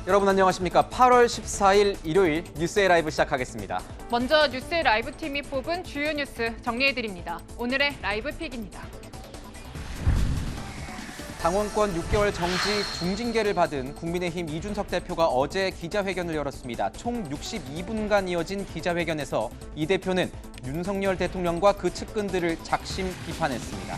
여러분 안녕하십니까? 8월 14일 일요일 뉴스의 라이브 시작하겠습니다. 먼저 뉴스의 라이브 팀이 뽑은 주요 뉴스 정리해드립니다. 오늘의 라이브 픽입니다. 당원권 6개월 정지 중징계를 받은 국민의힘 이준석 대표가 어제 기자회견을 열었습니다. 총 62분간 이어진 기자회견에서 이 대표는 윤석열 대통령과 그 측근들을 작심 비판했습니다.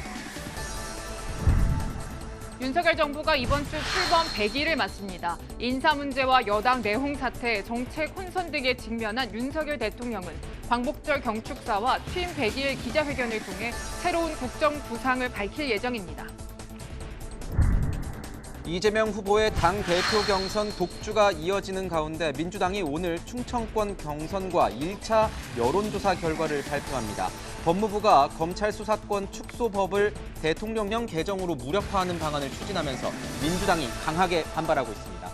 윤석열 정부가 이번 주 출범 100일을 맞습니다. 인사 문제와 여당 내홍 사태, 정책 혼선 등에 직면한 윤석열 대통령은 광복절 경축사와 취임 100일 기자회견을 통해 새로운 국정 구상을 밝힐 예정입니다. 이재명 후보의 당대표 경선 독주가 이어지는 가운데 민주당이 오늘 충청권 경선과 1차 여론조사 결과를 발표합니다. 법무부가 검찰 수사권 축소법을 대통령령 개정으로 무력화하는 방안을 추진하면서 민주당이 강하게 반발하고 있습니다.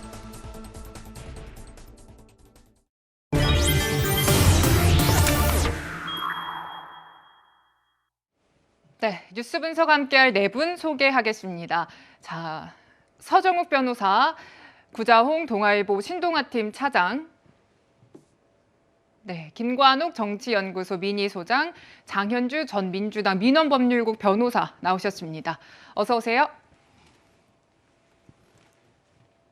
네, 뉴스 분석 함께할 네 분 소개하겠습니다. 자, 서정욱 변호사, 구자홍 동아일보 신동아팀 차장, 네, 김관욱 정치연구소 민의소장, 장현주 전 민주당 민원법률국 변호사 나오셨습니다. 어서 오세요.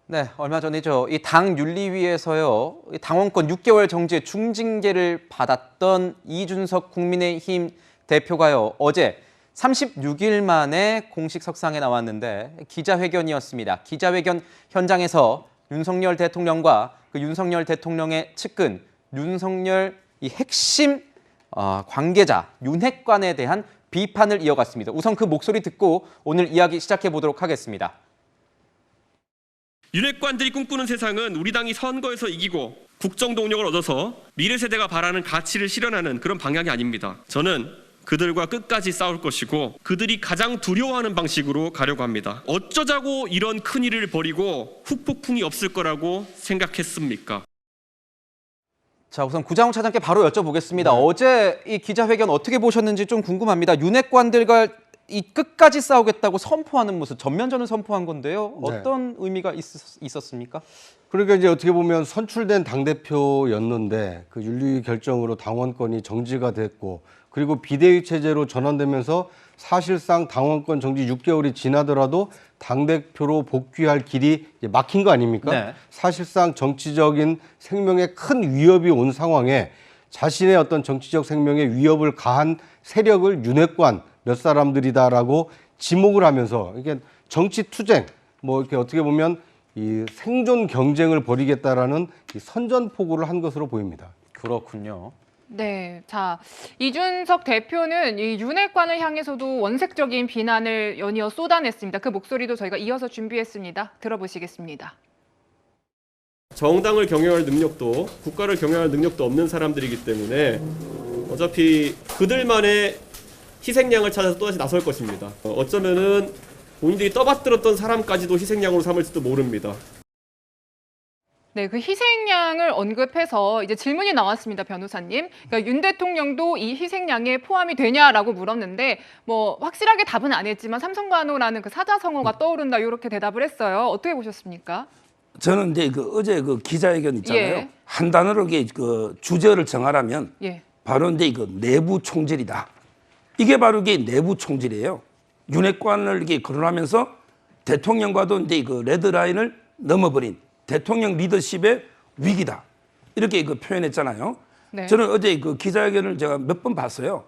네, 얼마 전이죠. 이 당윤리위에서요, 당원권 6개월 정지 중징계를 받았던 이준석 국민의힘 대표가요, 어제 36일 만에 공식 석상에 나왔는데 기자회견이었습니다. 기자회견 현장에서 윤석열 대통령과 그 윤석열 대통령의 측근, 윤석열 이 핵심 관계자, 윤핵관에 대한 비판을 이어갔습니다. 우선 그 목소리 듣고 오늘 이야기 시작해 보도록 하겠습니다. 윤핵관들이 꿈꾸는 세상은 우리 당이 선거에서 이기고 국정 동력을 얻어서 미래 세대가 바라는 가치를 실현하는 그런 방향이 아닙니다. 저는 그들과 끝까지 싸울 것이고 그들이 가장 두려워하는 방식으로 가려고 합니다. 어쩌자고 이런 큰일을 벌이고 후폭풍이 없을 거라고 생각했습니까? 자, 우선 구자홍 차장께 바로 여쭤보겠습니다. 어제 이 기자회견 어떻게 보셨는지 좀 궁금합니다. 윤핵관들과 이 끝까지 싸우겠다고 선포하는 모습, 전면전을 선포한 건데요. 어떤 의미가 있었습니까? 그러니까 이제 어떻게 보면 선출된 당대표였는데 그 윤리 결정으로 당원권이 정지가 됐고 그리고 비대위 체제로 전환되면서 사실상 당원권 정지 6개월이 지나더라도 당대표로 복귀할 길이 이제 막힌 거 아닙니까? 네. 사실상 정치적인 생명에 큰 위협이 온 상황에 자신의 어떤 정치적 생명에 위협을 가한 세력을 윤핵관 몇 사람들이다라고 지목을 하면서 이게 정치 투쟁, 뭐 이렇게 어떻게 보면 이 생존 경쟁을 벌이겠다라는 이 선전포고를 한 것으로 보입니다. 그렇군요. 네, 자, 이준석 대표는 이 윤핵관을 향해서도 원색적인 비난을 연이어 쏟아냈습니다. 그 목소리도 저희가 이어서 준비했습니다. 들어보시겠습니다. 정당을 경영할 능력도 국가를 경영할 능력도 없는 사람들이기 때문에 어차피 그들만의 희생양을 찾아서 또다시 나설 것입니다. 어쩌면은 본인들이 떠받들었던 사람까지도 희생양으로 삼을지도 모릅니다. 네, 그 희생양을 언급해서 이제 질문이 나왔습니다, 변호사님. 그러니까 윤 대통령도 이 희생양에 포함이 되냐라고 물었는데 뭐 확실하게 답은 안 했지만 삼성간호라는 그 사자성어가 떠오른다 이렇게 대답을 했어요. 어떻게 보셨습니까? 저는 이제 어제 그 기자회견 있잖아요. 예. 한 단어로 그 주제를 정하라면 예. 바로 이제 그 내부 총질이다. 이게 바로 이게 내부 총질이에요. 윤핵관을 이렇게 거론하면서 대통령과도 이제 그 레드라인을 넘어버린 대통령 리더십의 위기다. 이렇게 그 표현했잖아요. 네. 저는 어제 그 기자회견을 제가 몇 번 봤어요.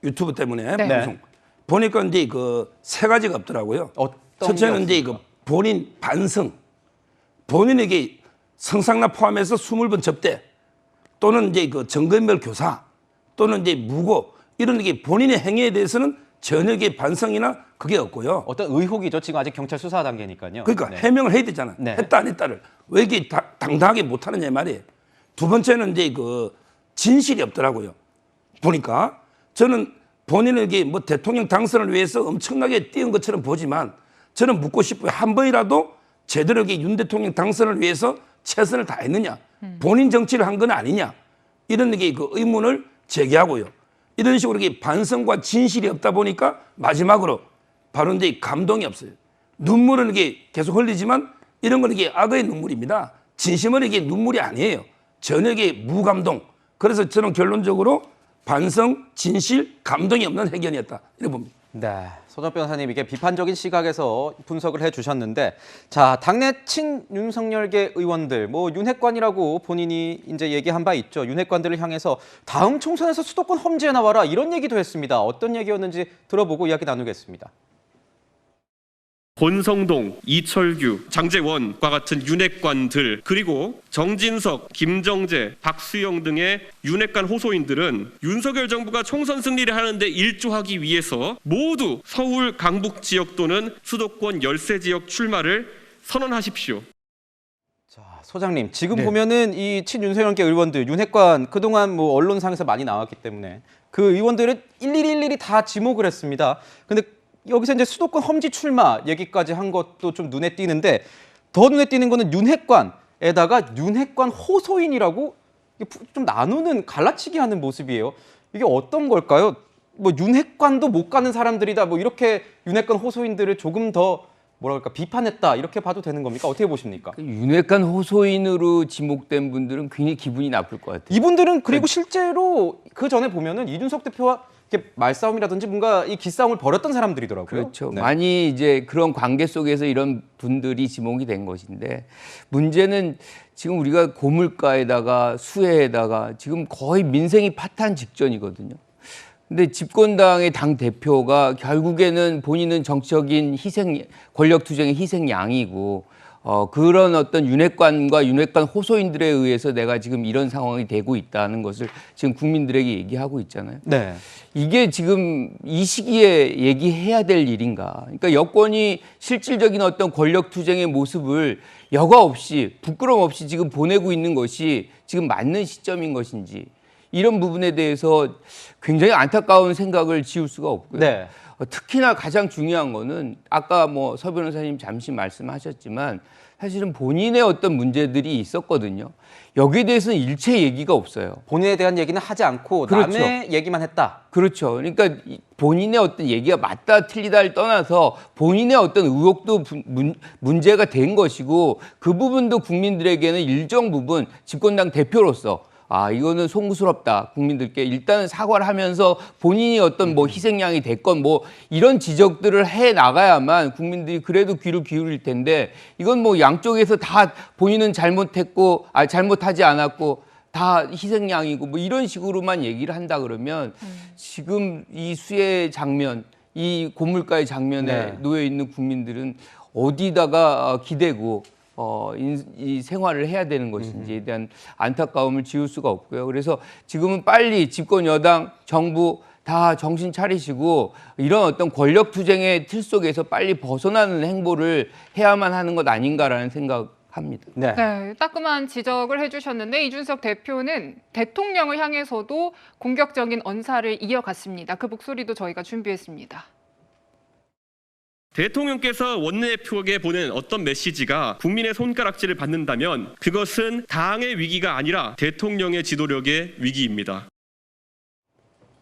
유튜브 때문에 네. 방송. 보니까 이제 그 세 가지가 없더라고요. 첫째는 이제 그 본인 반성, 본인에게 성상납 포함해서 20번 접대, 또는 이제 그 정근별 교사, 또는 이제 무고 이런 게 본인의 행위에 대해서는 전혀 반성이나 그게 없고요. 어떤 의혹이죠. 지금 아직 경찰 수사 단계니까요. 그러니까 네. 해명을 해야 되잖아. 네. 했다 안 했다를 왜 이렇게 당당하게 못하느냐 말이에요. 두 번째는 이제 그 진실이 없더라고요. 보니까 저는 본인에게 뭐 대통령 당선을 위해서 엄청나게 뛰은 것처럼 보지만 저는 묻고 싶어요. 한 번이라도 제대로 윤 대통령 당선을 위해서 최선을 다했느냐, 본인 정치를 한 건 아니냐, 이런 게 그 의문을 제기하고요. 이런 식으로 반성과 진실이 없다 보니까 마지막으로 바로 이제 감동이 없어요. 눈물은 이게 계속 흘리지만 이런 건 이게 악의 눈물입니다. 진심은 이게 눈물이 아니에요. 전혀 이게 무감동. 그래서 저는 결론적으로 반성, 진실, 감동이 없는 회견이었다 이렇게 봅니다. 네, 소정 변호사님 이게 비판적인 시각에서 분석을 해주셨는데, 자 당내 친윤석열계 의원들, 뭐 윤핵관이라고 본인이 이제 얘기한 바 있죠. 윤핵관들을 향해서 다음 총선에서 수도권 험지에 나와라 이런 얘기도 했습니다. 어떤 얘기였는지 들어보고 이야기 나누겠습니다. 권성동, 이철규, 장제원과 같은 윤핵관들, 그리고 정진석, 김정재, 박수영 등의 윤핵관 호소인들은 윤석열 정부가 총선 승리를 하는데 일조하기 위해서 모두 서울 강북 지역 또는 수도권 열세 지역 출마를 선언하십시오. 자, 소장님 지금 보면은 이 친윤석열계 의원들, 윤핵관 그동안 뭐 언론상에서 많이 나왔기 때문에 그 의원들은 일일이 다 지목을 했습니다. 근데 여기서 이제 수도권 험지 출마 얘기까지 한 것도 좀 눈에 띄는데, 더 눈에 띄는 거는 윤핵관에다가 윤핵관 호소인이라고 좀 나누는, 갈라치기 하는 모습이에요. 이게 어떤 걸까요? 뭐 윤핵관도 못 가는 사람들이다, 뭐 이렇게 윤핵관 호소인들을 조금 더 뭐랄까 비판했다 이렇게 봐도 되는 겁니까? 어떻게 보십니까? 윤핵관 호소인으로 지목된 분들은 굉장히 기분이 나쁠 것 같아요. 이분들은 그리고 실제로 그 전에 보면은 이준석 대표와 이렇게 말싸움이라든지 뭔가 이 기싸움을 벌였던 사람들이더라고요. 그렇죠. 네. 많이 이제 그런 관계 속에서 이런 분들이 지목이 된 것인데, 문제는 지금 우리가 고물가에다가 수해에다가 지금 거의 민생이 파탄 직전이거든요. 근데 집권당의 당 대표가 결국에는 본인은 정치적인 희생, 권력 투쟁의 희생양이고, 그런 어떤 윤핵관과 윤핵관 호소인들에 의해서 내가 지금 이런 상황이 되고 있다는 것을 지금 국민들에게 얘기하고 있잖아요. 네. 이게 지금 이 시기에 얘기해야 될 일인가. 그러니까 여권이 실질적인 어떤 권력 투쟁의 모습을 여과 없이, 부끄럼 없이 지금 보내고 있는 것이 지금 맞는 시점인 것인지, 이런 부분에 대해서 굉장히 안타까운 생각을 지울 수가 없고요. 네. 특히나 가장 중요한 거는 아까 뭐 서 변호사님 잠시 말씀하셨지만 사실은 본인의 어떤 문제들이 있었거든요. 여기에 대해서는 일체 얘기가 없어요. 본인에 대한 얘기는 하지 않고 그렇죠. 남의 얘기만 했다. 그렇죠. 그러니까 본인의 어떤 얘기가 맞다 틀리다를 떠나서 본인의 어떤 의혹도 문제가 된 것이고, 그 부분도 국민들에게는 일정 부분 집권당 대표로서 이거는 송구스럽다. 국민들께 일단은 사과를 하면서 본인이 어떤 뭐 희생양이 됐건 뭐 이런 지적들을 해 나가야만 국민들이 그래도 귀를 기울일 텐데, 이건 뭐 양쪽에서 다 본인은 잘못했고, 잘못하지 않았고, 다 희생양이고 뭐 이런 식으로만 얘기를 한다 그러면 지금 이 수해 장면, 이 고물가의 장면에 네. 놓여 있는 국민들은 어디다가 기대고 이 생활을 해야 되는 것인지에 대한 안타까움을 지울 수가 없고요. 그래서 지금은 빨리 집권 여당, 정부 다 정신 차리시고 이런 어떤 권력 투쟁의 틀 속에서 빨리 벗어나는 행보를 해야만 하는 것 아닌가라는 생각합니다. 네. 네, 따끔한 지적을 해주셨는데, 이준석 대표는 대통령을 향해서도 공격적인 언사를 이어갔습니다. 그 목소리도 저희가 준비했습니다. 대통령께서 원내대표에게 보낸 어떤 메시지가 국민의 손가락질을 받는다면 그것은 당의 위기가 아니라 대통령의 지도력의 위기입니다.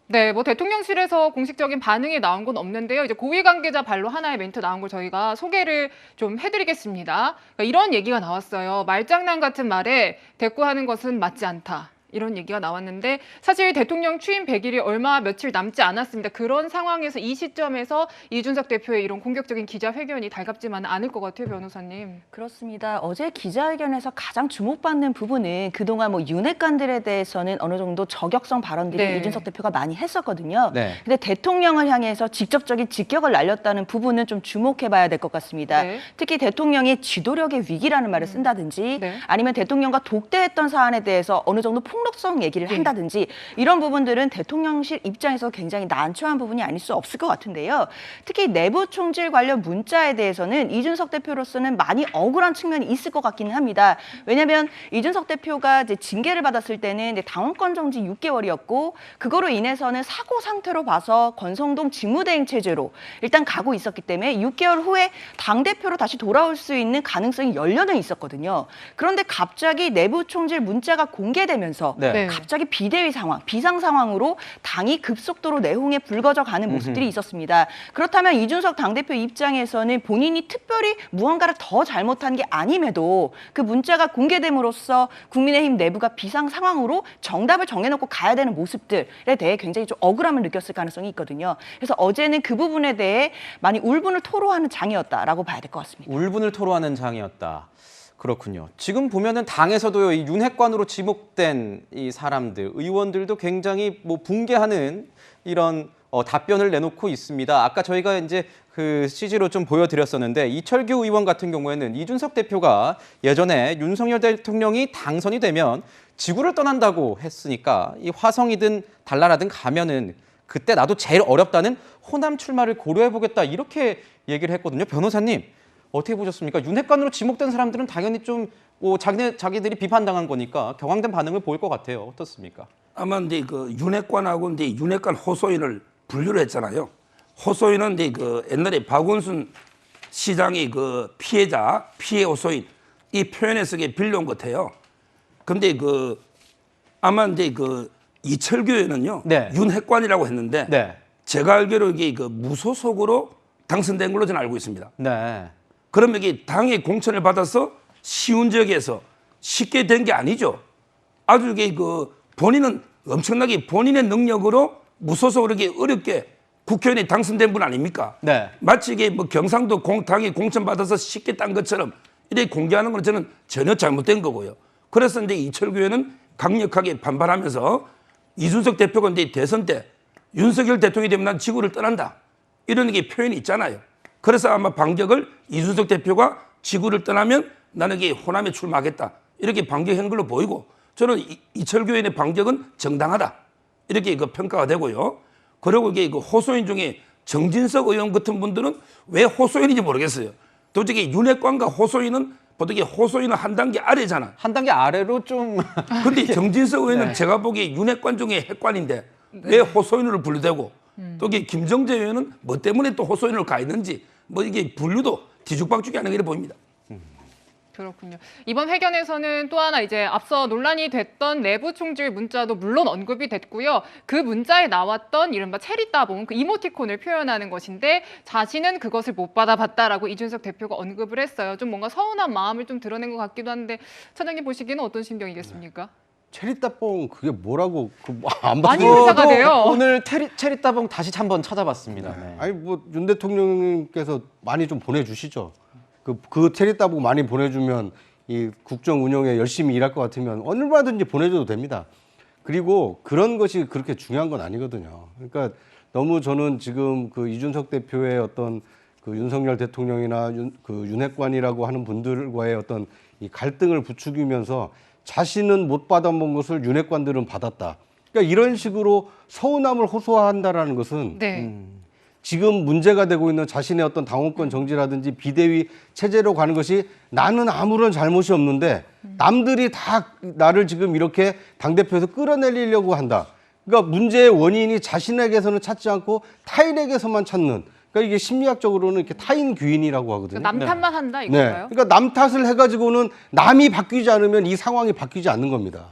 네, 뭐 대통령실에서 공식적인 반응이 나온 건 없는데요. 이제 고위 관계자 발로 하나의 멘트 나온 걸 저희가 소개를 좀 해드리겠습니다. 그러니까 이런 얘기가 나왔어요. 말장난 같은 말에 대꾸하는 것은 맞지 않다. 이런 얘기가 나왔는데, 사실 대통령 취임 100일이 얼마 며칠 남지 않았습니다. 그런 상황에서 이 시점에서 이준석 대표의 이런 공격적인 기자회견이 달갑지만은 않을 것 같아요, 변호사님. 그렇습니다. 어제 기자회견에서 가장 주목받는 부분은 그동안 뭐 윤핵관들에 대해서는 어느 정도 저격성 발언들이 네. 이준석 대표가 많이 했었거든요. 네. 근데 대통령을 향해서 직접적인 직격을 날렸다는 부분은 좀 주목해봐야 될 것 같습니다. 네. 특히 대통령이 지도력의 위기라는 말을 쓴다든지 네. 아니면 대통령과 독대했던 사안에 대해서 어느 정도 폭력성 얘기를 한다든지, 이런 부분들은 대통령실 입장에서 굉장히 난처한 부분이 아닐 수 없을 것 같은데요. 특히 내부 총질 관련 문자에 대해서는 이준석 대표로서는 많이 억울한 측면이 있을 것 같기는 합니다. 왜냐하면 이준석 대표가 이제 징계를 받았을 때는 이제 당원권 정지 6개월이었고, 그거로 인해서는 사고 상태로 봐서 권성동 직무대행 체제로 일단 가고 있었기 때문에 6개월 후에 당대표로 다시 돌아올 수 있는 가능성이 열려는 있었거든요. 그런데 갑자기 내부 총질 문자가 공개되면서 상황에서 네. 갑자기 비대위 상황, 비상 상황으로 당이 급속도로 내홍에 불거져 가는 모습들이 있었습니다. 그렇다면 이준석 당대표 입장에서는 본인이 특별히 무언가를 더 잘못한 게 아님에도 그 문자가 공개됨으로써 국민의힘 내부가 비상 상황으로 정답을 정해놓고 가야 되는 모습들에 대해 굉장히 좀 억울함을 느꼈을 가능성이 있거든요. 그래서 어제는 그 부분에 대해 많이 울분을 토로하는 장이었다라고 봐야 될 것 같습니다. 울분을 토로하는 장이었다. 그렇군요. 지금 보면은 당에서도요, 이 윤핵관으로 지목된 이 사람들, 의원들도 굉장히 뭐 붕괴하는 이런 답변을 내놓고 있습니다. 아까 저희가 이제 그 CG로 좀 보여드렸었는데 이철규 의원 같은 경우에는 이준석 대표가 예전에 윤석열 대통령이 당선이 되면 지구를 떠난다고 했으니까 이 화성이든 달나라든 가면은 그때 나도 제일 어렵다는 호남 출마를 고려해보겠다 이렇게 얘기를 했거든요. 변호사님 어떻게 보셨습니까? 윤핵관으로 지목된 사람들은 당연히 좀 자기들이 비판당한 거니까 격앙된 반응을 보일 것 같아요. 어떻습니까? 아마 이제 그 윤핵관하고 이제 윤핵관 호소인을 분류를 했잖아요. 호소인은 이제 그 옛날에 박원순 시장이 그 피해 호소인 이 표현에 쓰게 빌려온 것 같아요. 근데 그 아마 이제 그 이철규 의원은요, 네. 윤핵관이라고 했는데 네. 제가 알기로 이게 그 무소속으로 당선된 걸로 저는 알고 있습니다. 네. 그러면 이게 당의 공천을 받아서 쉬운 지역에서 쉽게 된 게 아니죠. 아주 이게 그 본인은 엄청나게 본인의 능력으로 무소속으로 이렇게 어렵게 국회의원이 당선된 분 아닙니까? 네. 마치 이게 뭐 경상도 당의 공천 받아서 쉽게 딴 것처럼 이렇게 공개하는 건 저는 전혀 잘못된 거고요. 그래서 이제 이철규 의원은 강력하게 반발하면서 이준석 대표가 이제 대선 때 윤석열 대통령이 되면 난 지구를 떠난다. 이런 게 표현이 있잖아요. 그래서 아마 반격을 이준석 대표가 지구를 떠나면 나는 이게 호남에 출마하겠다. 이렇게 반격한 걸로 보이고 저는 이철규 의원의 반격은 정당하다. 이렇게 그 평가가 되고요. 그리고 이게 그 호소인 중에 정진석 의원 같은 분들은 왜 호소인인지 모르겠어요. 도대체 윤핵관과 호소인은 보통 호소인은 한 단계 아래잖아. 한 단계 아래로 좀 근데 정진석 의원은 네. 제가 보기에 윤핵관 중에 핵관인데 왜 호소인으로 분류되고 또 이게 김정재 의원은 뭐 때문에 또 호소인으로 가 있는지 뭐 이게 분류도 뒤죽박죽이 아닌 게 보입니다. 그렇군요. 이번 회견에서는 또 하나 이제 앞서 논란이 됐던 내부 총질 문자도 물론 언급이 됐고요. 그 문자에 나왔던 이른바 체리따봉, 그 이모티콘을 표현하는 것인데 자신은 그것을 못 받아봤다라고 이준석 대표가 언급을 했어요. 좀 뭔가 서운한 마음을 좀 드러낸 것 같기도 한데 차장님 보시기에는 어떤 심경이겠습니까? 체리따봉 그게 뭐라고 안 많이 봤어요. 회자가 돼요. 오늘 체리따봉 다시 한번 찾아봤습니다. 네. 아니 뭐 윤 대통령님께서 많이 좀 보내주시죠. 그 체리따봉 많이 보내주면 이 국정 운영에 열심히 일할 것 같으면 얼마든지 보내줘도 됩니다. 그리고 그런 것이 그렇게 중요한 건 아니거든요. 그러니까 너무 저는 지금 그 이준석 대표의 어떤 그 윤석열 대통령이나 윤핵관이라고 하는 분들과의 어떤 이 갈등을 부추기면서 자신은 못 받아본 것을 윤핵관들은 받았다. 그러니까 이런 식으로 서운함을 호소한다라는 것은 네. 지금 문제가 되고 있는 자신의 어떤 당원권 정지라든지 비대위 체제로 가는 것이 나는 아무런 잘못이 없는데 남들이 다 나를 지금 이렇게 당대표에서 끌어내리려고 한다. 그러니까 문제의 원인이 자신에게서는 찾지 않고 타인에게서만 찾는. 그러니까 이게 심리학적으로는 이렇게 타인 규인이라고 하거든요. 남 탓만 한다 네. 이건가요? 그러니까 남 탓을 해가지고는 남이 바뀌지 않으면 이 상황이 바뀌지 않는 겁니다.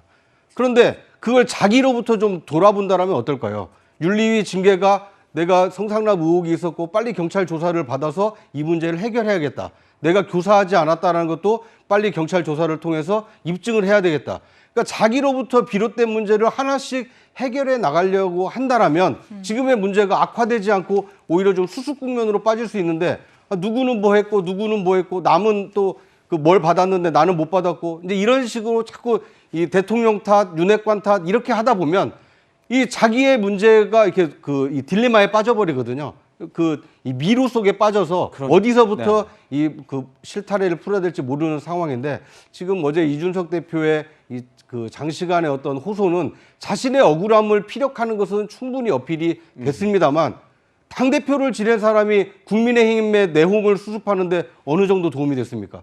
그런데 그걸 자기로부터 좀 돌아본다라면 어떨까요? 윤리위 징계가 내가 성상납 의혹이 있었고 빨리 경찰 조사를 받아서 이 문제를 해결해야겠다. 내가 교사하지 않았다는 것도 빨리 경찰 조사를 통해서 입증을 해야 되겠다. 그러니까 자기로부터 비롯된 문제를 하나씩 해결해 나가려고 한다라면 지금의 문제가 악화되지 않고 오히려 좀 수습 국면으로 빠질 수 있는데 누구는 뭐 했고 누구는 뭐 했고 남은 또 그 뭘 받았는데 나는 못 받았고 이제 이런 식으로 자꾸 이 대통령 탓, 윤핵관 탓 이렇게 하다 보면 이 자기의 문제가 이렇게 이 딜레마에 빠져버리거든요. 이 미로 속에 빠져서 어디서부터 이 실타래를 풀어야 될지 모르는 상황인데 지금 어제 이준석 대표의 그 장시간의 어떤 호소는 자신의 억울함을 피력하는 것은 충분히 어필이 됐습니다만 당대표를 지낸 사람이 국민의힘의 내홍을 수습하는데 어느 정도 도움이 됐습니까?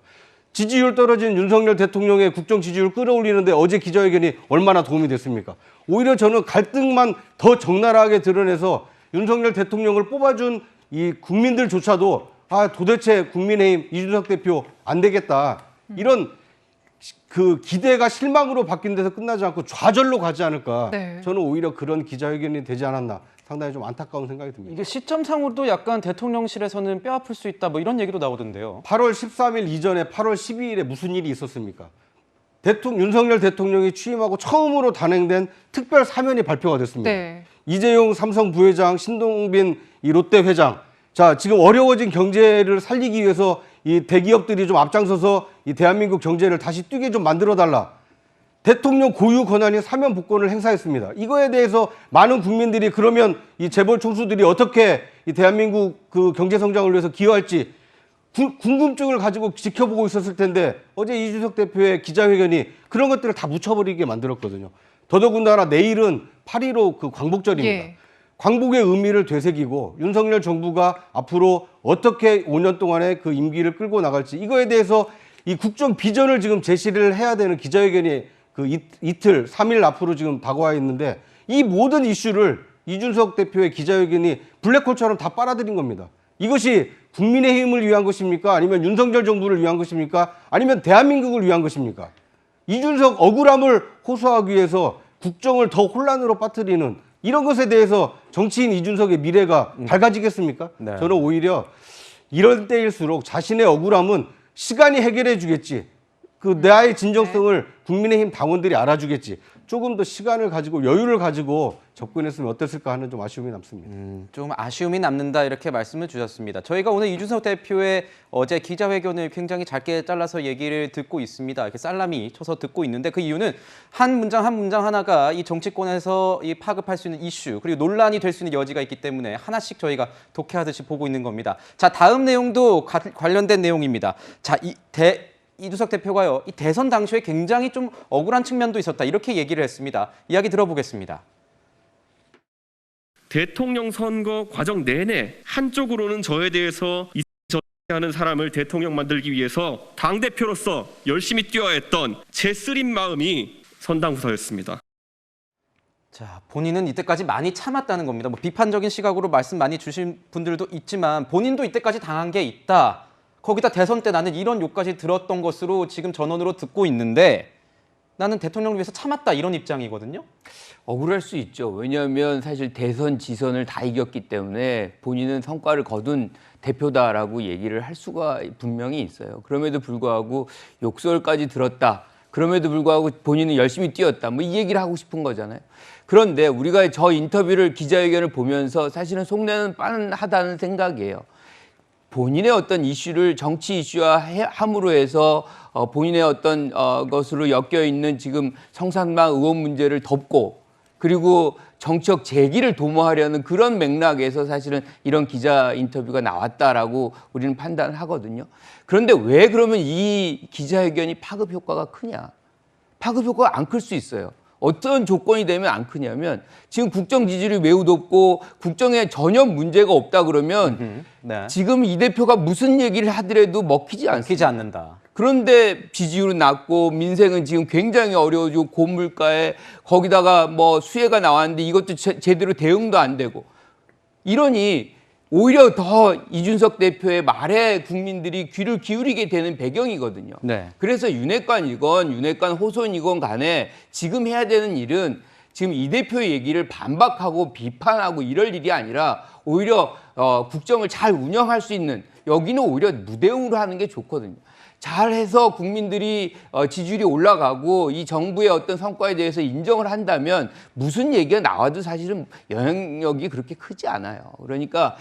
지지율 떨어진 윤석열 대통령의 국정 지지율 끌어올리는데 어제 기자회견이 얼마나 도움이 됐습니까? 오히려 저는 갈등만 더 적나라하게 드러내서 윤석열 대통령을 뽑아준 이 국민들조차도 도대체 국민의힘 이준석 대표 안 되겠다. 이런 그 기대가 실망으로 바뀐 데서 끝나지 않고 좌절로 가지 않을까. 네. 저는 오히려 그런 기자회견이 되지 않았나. 상당히 좀 안타까운 생각이 듭니다. 이게 시점상으로도 약간 대통령실에서는 뼈아플 수 있다 뭐 이런 얘기도 나오던데요. 8월 13일 이전에 8월 12일에 무슨 일이 있었습니까? 윤석열 대통령이 취임하고 처음으로 단행된 특별 사면이 발표가 됐습니다. 네. 이재용 삼성 부회장, 신동빈 이 롯데 회장. 자, 지금 어려워진 경제를 살리기 위해서 이 대기업들이 좀 앞장서서 이 대한민국 경제를 다시 뛰게 좀 만들어 달라. 대통령 고유 권한인 사면 복권을 행사했습니다. 이거에 대해서 많은 국민들이 그러면 이 재벌 총수들이 어떻게 이 대한민국 그 경제 성장을 위해서 기여할지 궁금증을 가지고 지켜보고 있었을 텐데 어제 이준석 대표의 기자회견이 그런 것들을 다 묻혀버리게 만들었거든요. 더더군다나 내일은 8.15 그 광복절입니다. 예. 광복의 의미를 되새기고 윤석열 정부가 앞으로 어떻게 5년 동안의 그 임기를 끌고 나갈지 이거에 대해서 이 국정 비전을 지금 제시를 해야 되는 기자회견이 그 이틀, 3일 앞으로 지금 다가와 있는데 이 모든 이슈를 이준석 대표의 기자회견이 블랙홀처럼 다 빨아들인 겁니다. 이것이 국민의힘을 위한 것입니까? 아니면 윤석열 정부를 위한 것입니까? 아니면 대한민국을 위한 것입니까? 이준석 억울함을 호소하기 위해서 국정을 더 혼란으로 빠뜨리는 이런 것에 대해서 정치인 이준석의 미래가 밝아지겠습니까? 네. 저는 오히려 이런 때일수록 자신의 억울함은 시간이 해결해 주겠지. 그 나의 진정성을 국민의힘 당원들이 알아주겠지. 조금 더 시간을 가지고 여유를 가지고 접근했으면 어땠을까 하는 좀 아쉬움이 남습니다. 좀 아쉬움이 남는다 이렇게 말씀을 주셨습니다. 저희가 오늘 이준석 대표의 어제 기자회견을 굉장히 짧게 잘라서 얘기를 듣고 있습니다. 이렇게 살라미 쳐서 듣고 있는데 그 이유는 한 문장 한 문장 하나가 이 정치권에서 이 파급할 수 있는 이슈 그리고 논란이 될 수 있는 여지가 있기 때문에 하나씩 저희가 독해하듯이 보고 있는 겁니다. 자, 다음 내용도 관련된 내용입니다. 자, 이준석 대표가요, 이 대선 당시에 굉장히 좀 억울한 측면도 있었다 이렇게 얘기를 했습니다. 이야기 들어보겠습니다. 대통령 선거 과정 내내 한쪽으로는 저에 대해서 하는 사람을 대통령 만들기 위해서 당대표로서 열심히 뛰어야 했던 제 쓰린 마음이 선당후사였습니다. 자, 본인은 이때까지 많이 참았다는 겁니다. 뭐 비판적인 시각으로 말씀 많이 주신 분들도 있지만 본인도 이때까지 당한 게 있다. 거기다 대선 때 나는 이런 욕까지 들었던 것으로 지금 전원으로 듣고 있는데 나는 대통령을 위해서 참았다 이런 입장이거든요. 억울할 수 있죠. 왜냐하면 사실 대선 지선을 다 이겼기 때문에 본인은 성과를 거둔 대표다라고 얘기를 할 수가 분명히 있어요. 그럼에도 불구하고 욕설까지 들었다. 그럼에도 불구하고 본인은 열심히 뛰었다. 뭐 이 얘기를 하고 싶은 거잖아요. 그런데 우리가 저 인터뷰를 기자회견을 보면서 사실은 속내는 빤하다는 생각이에요. 본인의 어떤 이슈를 정치 이슈화 함으로 해서 본인의 어떤 것으로 엮여 있는 지금 성산방 의원 문제를 덮고 그리고 정치적 재기를 도모하려는 그런 맥락에서 사실은 이런 기자 인터뷰가 나왔다라고 우리는 판단하거든요. 그런데 왜 그러면 이 기자회견이 파급 효과가 크냐? 파급 효과가 안 클 수 있어요. 어떤 조건이 되면 안 크냐면 지금 국정 지지율이 매우 높고 국정에 전혀 문제가 없다 그러면 네. 지금 이 대표가 무슨 얘기를 하더라도 먹히지 않습니다. 먹히지 않는다. 그런데 지지율은 낮고 민생은 지금 굉장히 어려워지고 고물가에 거기다가 뭐 수혜가 나왔는데 이것도 제대로 대응도 안 되고 이러니 오히려 더 이준석 대표의 말에 국민들이 귀를 기울이게 되는 배경이거든요. 네. 그래서 윤핵관 호소이건 간에 지금 해야 되는 일은 지금 이 대표의 얘기를 반박하고 비판하고 이럴 일이 아니라 오히려 국정을 잘 운영할 수 있는 여기는 오히려 무대응으로 하는 게 좋거든요. 잘해서 국민들이 지지율이 올라가고 이 정부의 어떤 성과에 대해서 인정을 한다면 무슨 얘기가 나와도 사실은 영향력이 그렇게 크지 않아요. 그러니까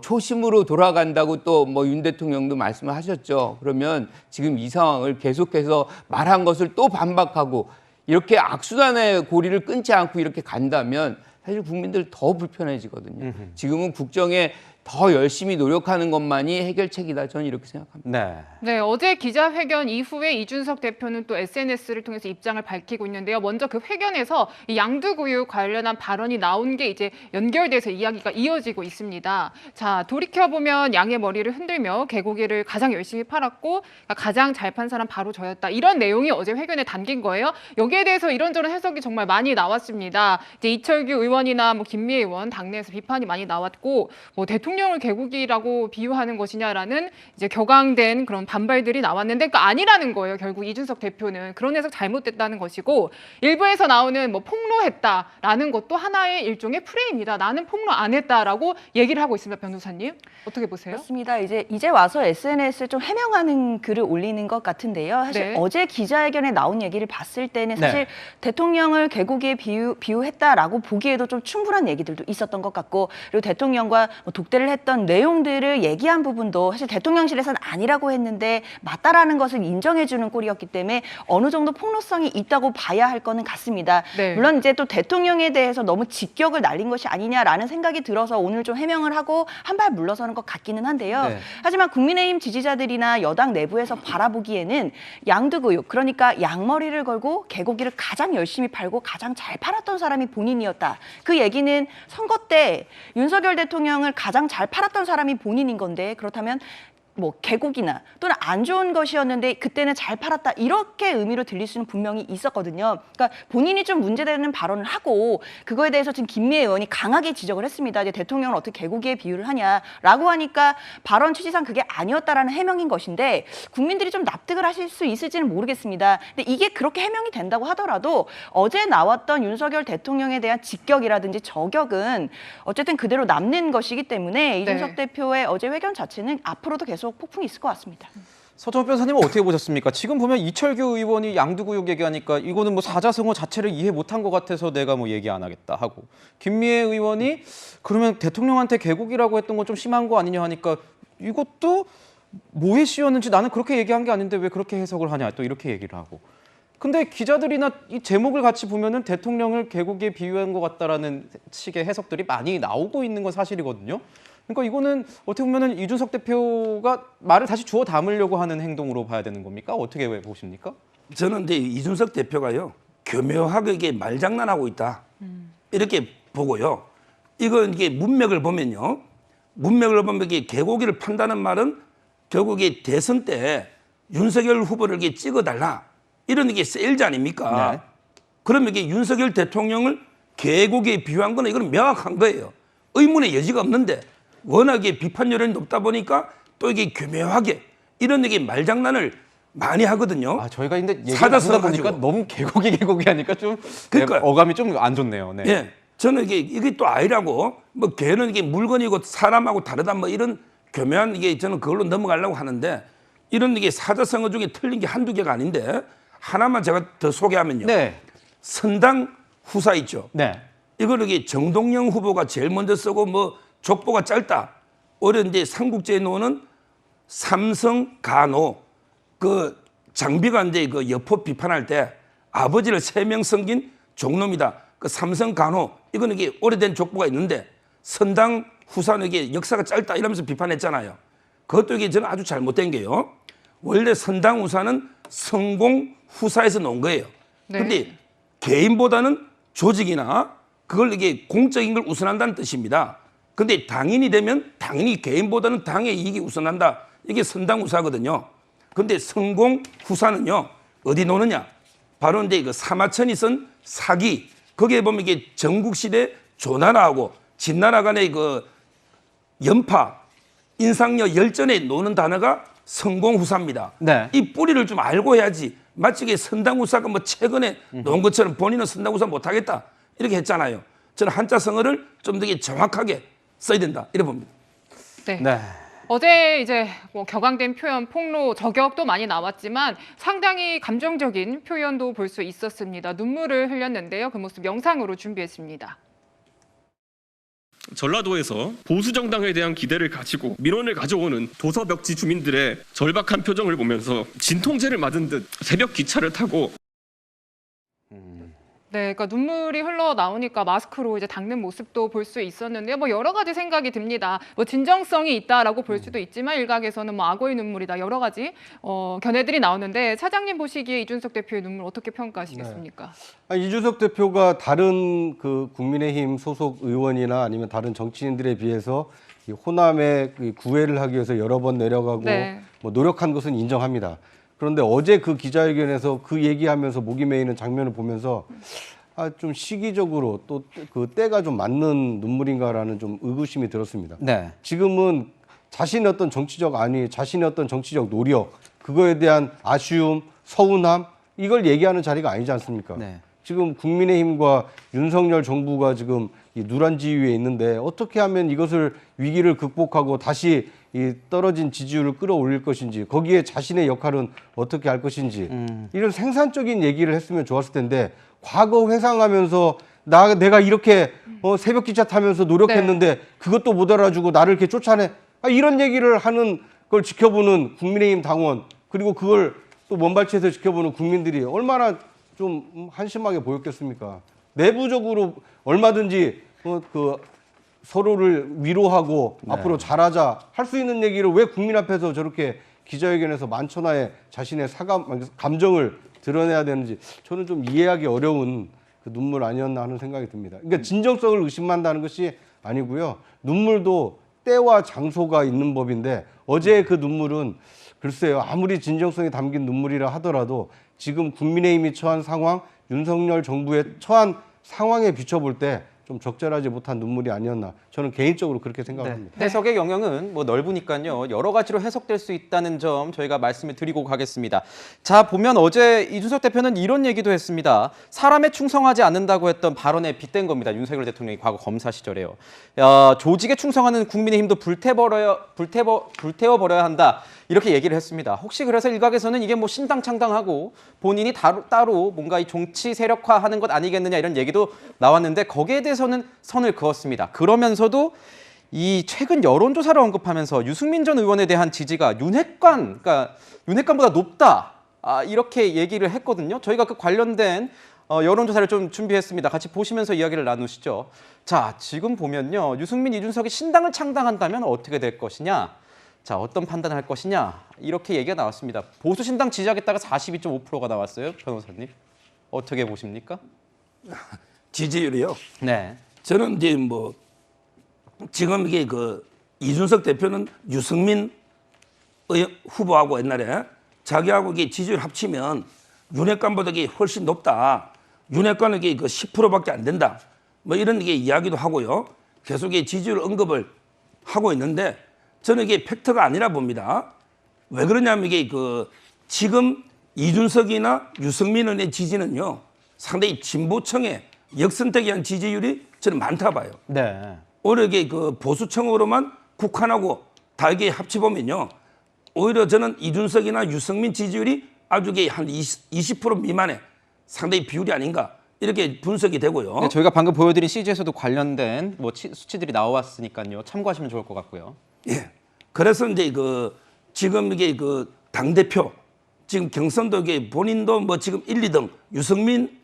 초심으로 돌아간다고 또 뭐 윤 대통령도 말씀을 하셨죠. 그러면 지금 이 상황을 계속해서 말한 것을 또 반박하고 이렇게 악순환의 고리를 끊지 않고 이렇게 간다면 사실 국민들 더 불편해지거든요. 지금은 국정에 더 열심히 노력하는 것만이 해결책이다. 저는 이렇게 생각합니다. 네. 네, 어제 기자회견 이후에 이준석 대표는 또 SNS를 통해서 입장을 밝히고 있는데요. 먼저 그 회견에서 이 양두구육 관련한 발언이 나온 게 이제 연결돼서 이야기가 이어지고 있습니다. 자, 돌이켜보면 양의 머리를 흔들며 개고기를 가장 열심히 팔았고 가장 잘 판 사람 바로 저였다. 이런 내용이 어제 회견에 담긴 거예요. 여기에 대해서 이런저런 해석이 정말 많이 나왔습니다. 이제 이철규 의원이나 뭐 김미애 의원 당내에서 비판이 많이 나왔고 뭐 대통령 대통령을 개국이라고 비유하는 것이냐라는 이제 격앙된 그런 반발들이 나왔는데 그 아니라는 거예요. 결국 이준석 대표는 그런 해석 잘못됐다는 것이고 일부에서 나오는 뭐 폭로했다라는 것도 하나의 일종의 프레임이다. 나는 폭로 안 했다라고 얘기를 하고 있습니다. 변호사님 어떻게 보세요? 그렇습니다. 이제 와서 SNS에 좀 해명하는 글을 올리는 것 같은데요. 사실 네. 어제 기자회견에 나온 얘기를 봤을 때는 사실 네. 대통령을 개국에 비유했다라고 보기에도 좀 충분한 얘기들도 있었던 것 같고, 그리고 대통령과 뭐 독대를 했던 내용들을 얘기한 부분도 사실 대통령실에서는 아니라고 했는데 맞다라는 것을 인정해주는 꼴이었기 때문에 어느 정도 폭로성이 있다고 봐야 할 거는 같습니다. 네. 물론 이제 또 대통령에 대해서 너무 직격을 날린 것이 아니냐라는 생각이 들어서 오늘 좀 해명을 하고 한 발 물러서는 것 같기는 한데요. 네. 하지만 국민의힘 지지자들이나 여당 내부에서 바라보기에는 양두구육, 그러니까 양머리를 걸고 개고기를 가장 열심히 팔고 가장 잘 팔았던 사람이 본인이었다. 그 얘기는 선거 때 윤석열 대통령을 가장 잘 팔았던 사람이 본인인 건데, 그렇다면 뭐 개고기나 또는 안 좋은 것이었는데 그때는 잘 팔았다, 이렇게 의미로 들릴 수는 분명히 있었거든요. 그러니까 본인이 좀 문제되는 발언을 하고 그거에 대해서 지금 김미애 의원이 강하게 지적을 했습니다. 이제 대통령을 어떻게 개고기에 비유를 하냐라고 하니까 발언 취지상 그게 아니었다라는 해명인 것인데 국민들이 좀 납득을 하실 수 있을지는 모르겠습니다. 근데 이게 그렇게 해명이 된다고 하더라도 어제 나왔던 윤석열 대통령에 대한 직격이라든지 저격은 어쨌든 그대로 남는 것이기 때문에 이준석 대표의 어제 회견 자체는 앞으로도 계속 폭풍이 있을 것 같습니다. 서정호 변호사님은 어떻게 보셨습니까? 지금 보면 이철규 의원이 양두구육 얘기하니까 이거는 뭐 사자성어 자체를 이해 못한 것 같아서 내가 뭐 얘기 안 하겠다 하고, 김미애 의원이 그러면 대통령한테 개국이라고 했던 건 좀 심한 거 아니냐 하니까 이것도 뭐에 씌웠는지 나는 그렇게 얘기한 게 아닌데 왜 그렇게 해석을 하냐, 또 이렇게 얘기를 하고. 근데 기자들이나 이 제목을 같이 보면은 대통령을 개국에 비유한 것 같다라는 식의 해석들이 많이 나오고 있는 건 사실이거든요. 그러니까 이거는 어떻게 보면은 이준석 대표가 말을 다시 주워 담으려고 하는 행동으로 봐야 되는 겁니까? 어떻게 보십니까? 저는 이제 이준석 대표가요, 교묘하게 이게 말장난하고 있다, 이렇게 보고요. 이게 문맥을 보면요, 문맥을 보면 이게 개고기를 판다는 말은 결국 이 대선 때 윤석열 후보를 이렇게 찍어달라, 이런 게 세일즈 아닙니까? 네. 그러면 이게 윤석열 대통령을 개고기에 비유한 거는 이건 명확한 거예요. 의문의 여지가 없는데 워낙에 비판 여론이 높다 보니까 또 이게 교묘하게 이런 얘기 말장난을 많이 하거든요. 아, 저희가 근데 얘기 사자성어 나누다 보니까 가지고. 너무 개고기 하니까 좀 그러니까요. 네, 어감이 좀 안 좋네요. 네. 예, 저는 이게 또 아니라고, 뭐 개는 이게 물건이고 사람하고 다르다, 뭐 이런 교묘한 이게 저는 그걸로 넘어가려고 하는데, 이런 이게 사자성어 중에 틀린 게 한두 개가 아닌데 하나만 제가 더 소개하면요. 네. 선당 후사 있죠. 네. 이거는 이게 정동영 후보가 제일 먼저 쓰고 뭐 족보가 짧다. 올해 이제 삼국지에 나오는 삼성 간호 그 장비가 이제 그 여포 비판할 때 아버지를 3명 섬긴 종놈이다. 그 삼성 간호 이거는 이게 오래된 족보가 있는데 선당 후사는 이게 역사가 짧다 이러면서 비판했잖아요. 그것도 이게 저는 아주 잘못된 게요. 원래 선당 후사는 성공 후사에서 나온 거예요. 네. 근데 개인보다는 조직이나 그걸 이게 공적인 걸 우선한다는 뜻입니다. 근데 당인이 되면 당연히 개인보다는 당의 이익이 우선한다. 이게 선당 후사거든요. 근데 성공 후사는요, 어디 노느냐? 바로 이제 그 사마천이 쓴 사기. 거기에 보면 이게 전국시대 조나라하고 진나라 간의 그 연파, 인상력 열전에 노는 단어가 성공후사입니다. 네. 이 뿌리를 좀 알고 해야지. 마치 이게 선당후사가 뭐 최근에 놓은 것처럼 본인은 선당후사 못하겠다 이렇게 했잖아요. 저는 한자 성어를 좀 되게 정확하게 써야 된다 이래 봅니다. 네. 네. 어제 이제 뭐 격앙된 표현, 폭로, 저격도 많이 나왔지만 상당히 감정적인 표현도 볼 수 있었습니다. 눈물을 흘렸는데요. 그 모습 영상으로 준비했습니다. 전라도에서 보수 정당에 대한 기대를 가지고 민원을 가져오는 도서벽지 주민들의 절박한 표정을 보면서 진통제를 맞은 듯 새벽 기차를 타고 네, 그러니까 눈물이 흘러 나오니까 마스크로 이제 닦는 모습도 볼 수 있었는데요. 뭐 여러 가지 생각이 듭니다. 뭐 진정성이 있다라고 볼 수도 있지만 일각에서는 뭐 악어의 눈물이다 여러 가지 견해들이 나오는데 차장님 보시기에 이준석 대표의 눈물 어떻게 평가하시겠습니까? 이준석 대표가 다른 그 국민의힘 소속 의원이나 아니면 다른 정치인들에 비해서 이 호남에 그 구애를 하기 위해서 여러 번 내려가고 네. 뭐 노력한 것은 인정합니다. 그런데 어제 그 기자회견에서 그 얘기하면서 목이 메이는 장면을 보면서 좀 시기적으로 또 그 때가 좀 맞는 눈물인가라는 좀 의구심이 들었습니다. 네. 지금은 자신의 어떤 정치적 안위, 자신의 어떤 정치적 노력, 그거에 대한 아쉬움, 서운함 이걸 얘기하는 자리가 아니지 않습니까? 네. 지금 국민의힘과 윤석열 정부가 지금 이 누란 지위에 있는데 어떻게 하면 이것을 위기를 극복하고 다시 이 떨어진 지지율을 끌어올릴 것인지 거기에 자신의 역할은 어떻게 할 것인지 이런 생산적인 얘기를 했으면 좋았을 텐데 과거 회상하면서 내가 이렇게 새벽 기차 타면서 노력했는데 그것도 못 알아주고 나를 이렇게 쫓아내 이런 얘기를 하는 걸 지켜보는 국민의힘 당원 그리고 그걸 또 먼발치에서 지켜보는 국민들이 얼마나 좀 한심하게 보였겠습니까? 내부적으로 얼마든지 그 서로를 위로하고 앞으로 잘하자 할 수 있는 얘기를 왜 국민 앞에서 저렇게 기자회견에서 만천하에 자신의 감정을 드러내야 되는지 저는 좀 이해하기 어려운 그 눈물 아니었나 하는 생각이 듭니다. 그러니까 진정성을 의심한다는 것이 아니고요. 눈물도 때와 장소가 있는 법인데 어제의 그 눈물은 글쎄요. 아무리 진정성이 담긴 눈물이라 하더라도 지금 국민의힘이 처한 상황, 윤석열 정부의 처한 상황에 비춰볼 때 좀 적절하지 못한 눈물이 아니었나 저는 개인적으로 그렇게 생각합니다. 해석의 영역은 뭐 넓으니까요. 여러 가지로 해석될 수 있다는 점 저희가 말씀을 드리고 가겠습니다. 자, 보면 어제 이준석 대표는 이런 얘기도 했습니다. 사람에 충성하지 않는다고 했던 발언에 빗댄 겁니다. 윤석열 대통령이 과거 검사 시절에요. 조직에 충성하는 국민의힘도 불태워버려야 한다. 이렇게 얘기를 했습니다. 혹시 그래서 일각에서는 이게 뭐 신당 창당하고 본인이 따로 뭔가 이 정치 세력화하는 것 아니겠느냐 이런 얘기도 나왔는데 거기에 대해서는 선을 그었습니다. 그러면서도 이 최근 여론조사를 언급하면서 유승민 전 의원에 대한 지지가 그러니까 윤핵관보다 높다. 이렇게 얘기를 했거든요. 저희가 그 관련된 여론조사를 좀 준비했습니다. 같이 보시면서 이야기를 나누시죠. 자, 지금 보면요. 유승민, 이준석이 신당을 창당한다면 어떻게 될 것이냐. 자, 어떤 판단을 할 것이냐. 이렇게 얘기가 나왔습니다. 보수 신당 지지하겠다가 42.5%가 나왔어요. 변호사님. 어떻게 보십니까? 지지율이요. 네. 저는 이제 뭐 지금 이게 그 이준석 대표는 유승민 후보하고 옛날에 자기하고 이게 지지율 합치면 윤핵관보다 이게 훨씬 높다. 윤핵관은 이게 그 10%밖에 안 된다. 뭐 이런 게 이야기도 하고요. 계속 이게 지지율 언급을 하고 있는데 저는 이게 팩트가 아니라 봅니다. 왜 그러냐면 이게 그 지금 이준석이나 유승민의 지지는요 상당히 진보층의 역선택에 대한 지지율이 저는 많다 봐요. 네. 오히려 이게 그 보수층으로만 국한하고 다 이게 합치보면요. 오히려 저는 이준석이나 유승민 지지율이 아주 한 20% 미만의 상당히 비율이 아닌가 이렇게 분석이 되고요. 네, 저희가 방금 보여드린 CG에서도 관련된 뭐 수치들이 나왔으니까요. 참고하시면 좋을 것 같고요. 예. 그래서 이제 그 지금 이게 그 당대표 지금 경선도 이게 본인도 뭐 지금 1, 2등 유승민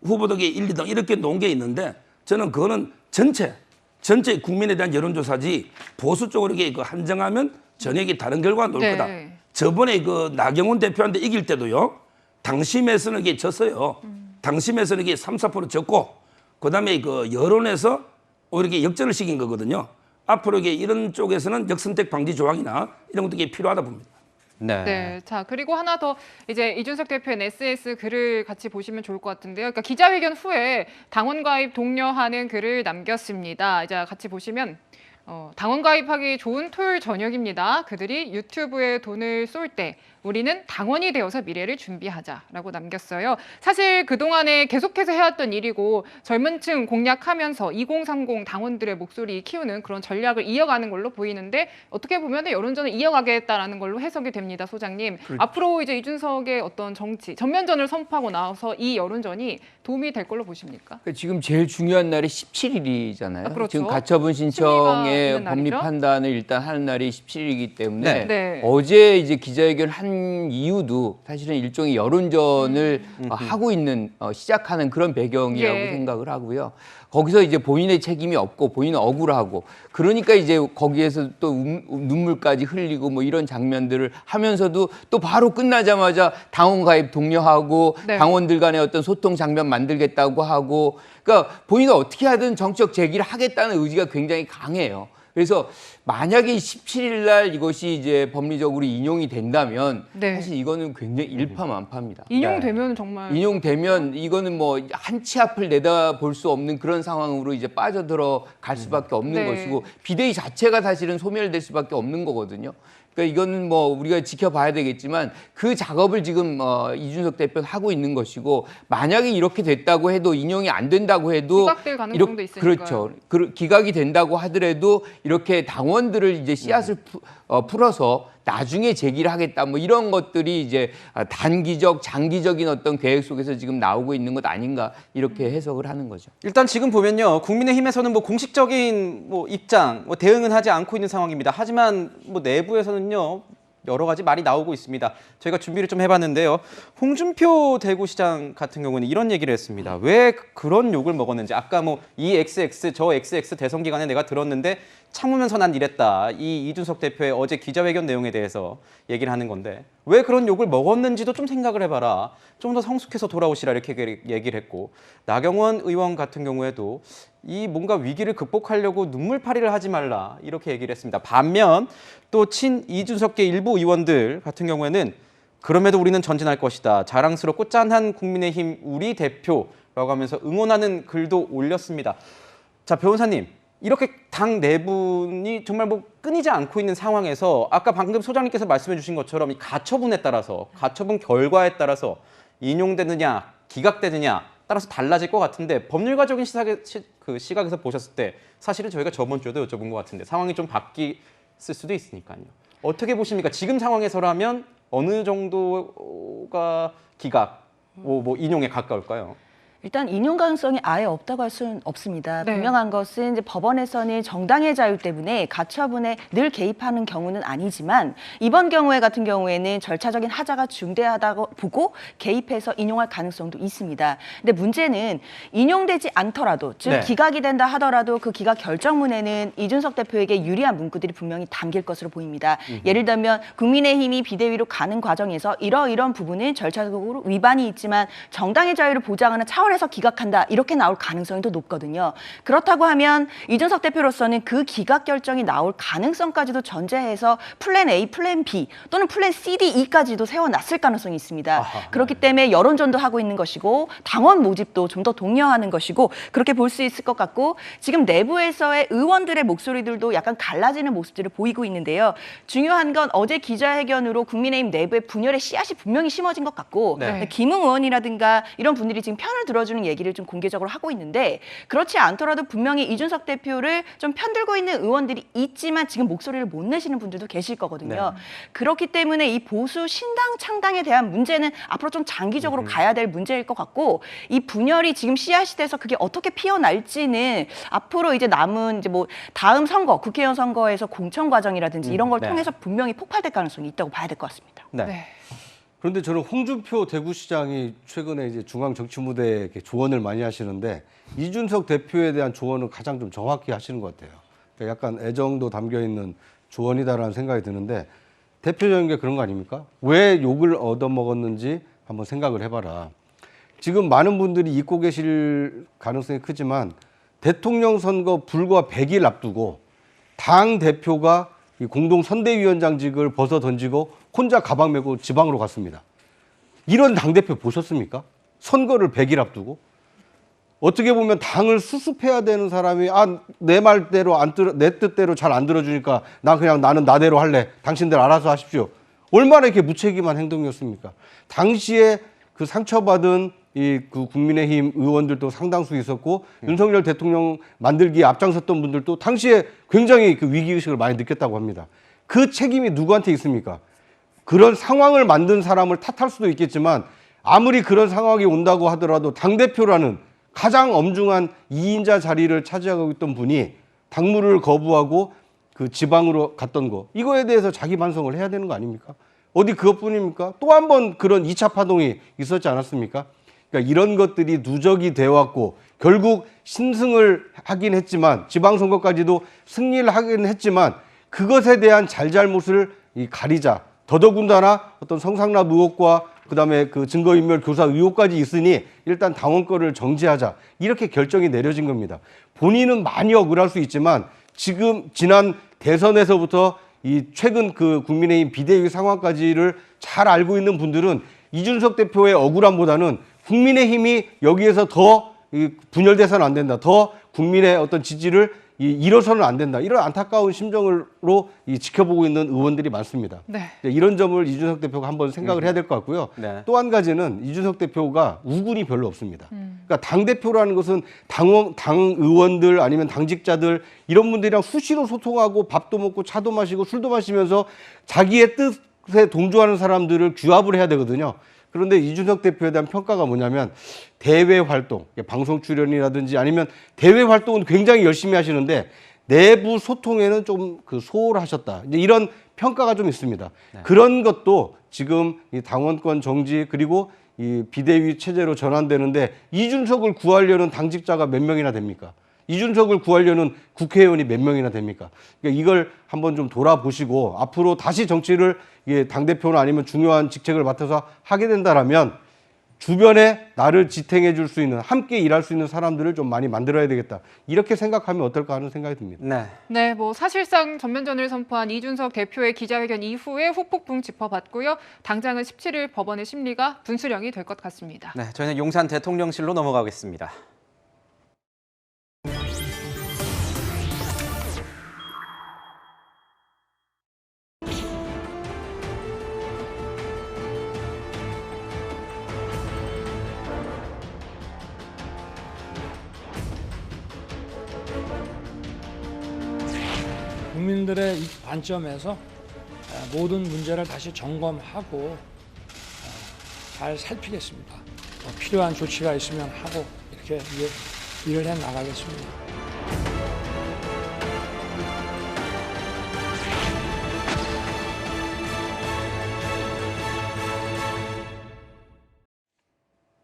후보도 1, 2등 이렇게 놓은 게 있는데 저는 그거는 전체 국민에 대한 여론조사지 보수 쪽으로 이게 그 한정하면 전혀 이게 다른 결과가 나올 거다. 저번에 그 나경원 대표한테 이길 때도요. 당심에서는 이게 졌어요. 당심에서는 이게 3, 4% 졌고 그다음에 그 여론에서 오히려 이게 역전을 시킨 거거든요. 앞으로 이게 이런 쪽에서는 역선택 방지 조항이나 이런 것도 이게 필요하다 봅니다. 네. 네. 자, 그리고 하나 더 이제 이준석 대표의 SNS 글을 같이 보시면 좋을 것 같은데요. 그러니까 기자회견 후에 당원 가입 독려하는 글을 남겼습니다. 이제 같이 보시면 당원 가입하기 좋은 토요일 저녁입니다. 그들이 유튜브에 돈을 쏠 때 우리는 당원이 되어서 미래를 준비하자라고 남겼어요. 사실 그동안에 계속해서 해왔던 일이고 젊은 층 공략하면서 2030 당원들의 목소리 키우는 그런 전략을 이어가는 걸로 보이는데 어떻게 보면 여론전을 이어가겠다라는 걸로 해석이 됩니다. 소장님. 앞으로 이제 이준석의 어떤 정치, 전면전을 선포하고 나와서 이 여론전이 도움이 될 걸로 보십니까? 그러니까 지금 제일 중요한 날이 17일이잖아요. 그렇죠. 지금 가처분 심리가 신청의 있는 법리 날이죠? 판단을 일단 하는 날이 17일이기 때문에 네. 어제 이제 기자회견을 한 이유도 사실은 일종의 여론전을 하고 있는 시작하는 그런 배경이라고 예. 생각을 하고요. 거기서 이제 본인의 책임이 없고 본인은 억울하고 그러니까 이제 거기에서 또 눈물까지 흘리고 뭐 이런 장면들을 하면서도 또 바로 끝나자마자 당원 가입 독려하고 네. 당원들 간의 어떤 소통 장면 만들겠다고 하고 그러니까 본인은 어떻게 하든 정치적 제기를 하겠다는 의지가 굉장히 강해요. 그래서 만약에 17일 날 이것이 이제 법리적으로 인용이 된다면 네. 사실 이거는 굉장히 일파만파입니다. 인용되면 정말 인용되면 이거는 뭐 한 치 앞을 내다볼 수 없는 그런 상황으로 이제 빠져들어 갈 수밖에 없는 네. 것이고 비대위 자체가 사실은 소멸될 수밖에 없는 거거든요. 그러니까 이거는 뭐 우리가 지켜봐야 되겠지만 그 작업을 지금 이준석 대표는 하고 있는 것이고 만약에 이렇게 됐다고 해도 인용이 안 된다고 해도 기각될 가능성도 있으니까요. 그렇죠. 기각이 된다고 하더라도 이렇게 당원들을 이제 씨앗을 풀어서 나중에 제기를 하겠다 뭐 이런 것들이 이제 단기적 장기적인 어떤 계획 속에서 지금 나오고 있는 것 아닌가 이렇게 해석을 하는 거죠. 일단 지금 보면요, 국민의힘에서는 뭐 공식적인 뭐 입장, 뭐 대응은 하지 않고 있는 상황입니다. 하지만 뭐 내부에서는요, 여러 가지 말이 나오고 있습니다. 저희가 준비를 좀 해봤는데요. 홍준표 대구시장 같은 경우는 이런 얘기를 했습니다. 왜 그런 욕을 먹었는지. 아까 뭐 이 XX, 저 XX 대선 기간에 내가 들었는데 참으면서 난 이랬다. 이 이준석 대표의 어제 기자회견 내용에 대해서 얘기를 하는 건데 왜 그런 욕을 먹었는지도 좀 생각을 해봐라. 좀 더 성숙해서 돌아오시라 이렇게 얘기를 했고 나경원 의원 같은 경우에도 이 뭔가 위기를 극복하려고 눈물파리를 하지 말라 이렇게 얘기를 했습니다. 반면 또 친 이준석계 일부 의원들 같은 경우에는 그럼에도 우리는 전진할 것이다. 자랑스럽고 짠한 국민의힘 우리 대표라고 하면서 응원하는 글도 올렸습니다. 자, 변호사님. 이렇게 당 내분이 정말 뭐 끊이지 않고 있는 상황에서 아까 방금 소장님께서 말씀해 주신 것처럼 이 가처분에 따라서 가처분 결과에 따라서 인용되느냐 기각되느냐 따라서 달라질 것 같은데 법률가적인 시각에서 보셨을 때 사실은 저희가 저번 주에도 여쭤본 것 같은데 상황이 좀 바뀌었을 수도 있으니까요. 어떻게 보십니까? 지금 상황에서라면 어느 정도가 기각, 뭐 인용에 가까울까요? 일단 인용 가능성이 아예 없다고 할 수는 없습니다. 네. 분명한 것은 이제 법원에서는 정당의 자유 때문에 가처분에 늘 개입하는 경우는 아니지만 이번 경우에 같은 경우에는 절차적인 하자가 중대하다고 보고 개입해서 인용할 가능성도 있습니다. 근데 문제는 인용되지 않더라도 즉 네. 기각이 된다 하더라도 그 기각 결정문에는 이준석 대표에게 유리한 문구들이 분명히 담길 것으로 보입니다. 예를 들면 국민의힘이 비대위로 가는 과정에서 이러이러한 부분은 절차적으로 위반이 있지만 정당의 자유를 보장하는 차원에서 기각한다 이렇게 나올 가능성이 더 높거든요. 그렇다고 하면 이준석 대표로서는 그 기각 결정이 나올 가능성까지도 전제해서 플랜 A, 플랜 B 또는 플랜 C, D, E까지도 세워놨을 가능성이 있습니다. 아하, 그렇기 때문에 여론전도 하고 있는 것이고 당원 모집도 좀 더 독려하는 것이고 그렇게 볼 수 있을 것 같고 지금 내부에서의 의원들의 목소리들도 약간 갈라지는 모습들을 보이고 있는데요. 중요한 건 어제 기자회견으로 국민의힘 내부의 분열의 씨앗이 분명히 심어진 것 같고 네. 김웅 의원이라든가 이런 분들이 지금 편을 들어주는 얘기를 좀 공개적으로 하고 있는데 그렇지 않더라도 분명히 이준석 대표를 좀 편들고 있는 의원들이 있지만 지금 목소리를 못 내시는 분들도 계실 거거든요. 그렇기 때문에 이 보수 신당 창당에 대한 문제는 앞으로 좀 장기적으로 가야 될 문제일 것 같고 이 분열이 지금 씨앗이 돼서 그게 어떻게 피어날지는 앞으로 이제 남은 이제 뭐 다음 선거 국회의원 선거에서 공천 과정이라든지 이런 걸 네. 통해서 분명히 폭발될 가능성이 있다고 봐야 될 것 같습니다. 네. 네. 그런데 저는 홍준표 대구시장이 최근에 이제 중앙 정치 무대에 이렇게 조언을 많이 하시는데 이준석 대표에 대한 조언은 가장 좀 정확히 하시는 것 같아요. 그러니까 약간 애정도 담겨 있는 조언이다라는 생각이 드는데 대표적인 게 그런 거 아닙니까? 왜 욕을 얻어먹었는지 한번 생각을 해봐라. 지금 많은 분들이 잊고 계실 가능성이 크지만 대통령 선거 불과 100일 앞두고 당 대표가 이 공동 선대위원장직을 벗어 던지고 혼자 가방 메고 지방으로 갔습니다. 이런 당대표 보셨습니까? 선거를 100일 앞두고. 어떻게 보면 당을 수습해야 되는 사람이 내 말대로 내 뜻대로 잘 안 들어주니까 나는 나대로 할래. 당신들 알아서 하십시오. 얼마나 이렇게 무책임한 행동이었습니까? 당시에 그 상처받은 그 국민의힘 의원들도 상당수 있었고 윤석열 대통령 만들기에 앞장섰던 분들도 당시에 굉장히 그 위기의식을 많이 느꼈다고 합니다. 그 책임이 누구한테 있습니까? 그런 상황을 만든 사람을 탓할 수도 있겠지만 아무리 그런 상황이 온다고 하더라도 당대표라는 가장 엄중한 2인자 자리를 차지하고 있던 분이 당무를 거부하고 그 지방으로 갔던 거 이거에 대해서 자기 반성을 해야 되는 거 아닙니까? 어디 그것뿐입니까? 또 한 번 그런 2차 파동이 있었지 않았습니까? 그러니까 이런 것들이 누적이 되어 왔고 결국 신승을 하긴 했지만 지방선거까지도 승리를 하긴 했지만 그것에 대한 잘잘못을 가리자. 더더군다나 어떤 성상납 의혹과 그다음에 그 증거인멸 교사 의혹까지 있으니 일단 당원 거를 정지하자. 이렇게 결정이 내려진 겁니다. 본인은 많이 억울할 수 있지만 지금 지난 대선에서부터 이 최근 그 국민의힘 비대위 상황까지를 잘 알고 있는 분들은 이준석 대표의 억울함보다는 국민의힘이 여기에서 더 분열돼서는 안 된다. 더 국민의 어떤 지지를 잃어서는 안 된다. 이런 안타까운 심정으로 지켜보고 있는 의원들이 많습니다. 네. 이런 점을 이준석 대표가 한번 생각을 해야 될 것 같고요. 네. 또 한 가지는 이준석 대표가 우군이 별로 없습니다. 그러니까 당대표라는 것은 당 의원들 아니면 당직자들 이런 분들이랑 수시로 소통하고 밥도 먹고 차도 마시고 술도 마시면서 자기의 뜻에 동조하는 사람들을 규합을 해야 되거든요. 그런데 이준석 대표에 대한 평가가 뭐냐면 대외 활동, 방송 출연이라든지 아니면 대외 활동은 굉장히 열심히 하시는데 내부 소통에는 좀 소홀하셨다. 이제 이런 평가가 좀 있습니다. 그런 것도 지금 이 당원권 정지 그리고 이 비대위 체제로 전환되는데 이준석을 구하려는 당직자가 몇 명이나 됩니까? 이준석을 구하려는 국회의원이 몇 명이나 됩니까? 그러니까 이걸 한번 좀 돌아보시고 앞으로 다시 정치를 당대표나 아니면 중요한 직책을 맡아서 하게 된다라면 주변에 나를 지탱해 줄 수 있는 함께 일할 수 있는 사람들을 좀 많이 만들어야 되겠다. 이렇게 생각하면 어떨까 하는 생각이 듭니다. 네. 네, 뭐 사실상 전면전을 선포한 이준석 대표의 기자회견 이후에 후폭풍 짚어봤고요. 당장은 17일 법원의 심리가 분수령이 될 것 같습니다. 네, 저희는 용산 대통령실로 넘어가겠습니다. 국민들의 이 관점에서 모든 문제를 다시 점검하고 잘 살피겠습니다. 필요한 조치가 있으면 하고 이렇게 일을 해 나가겠습니다.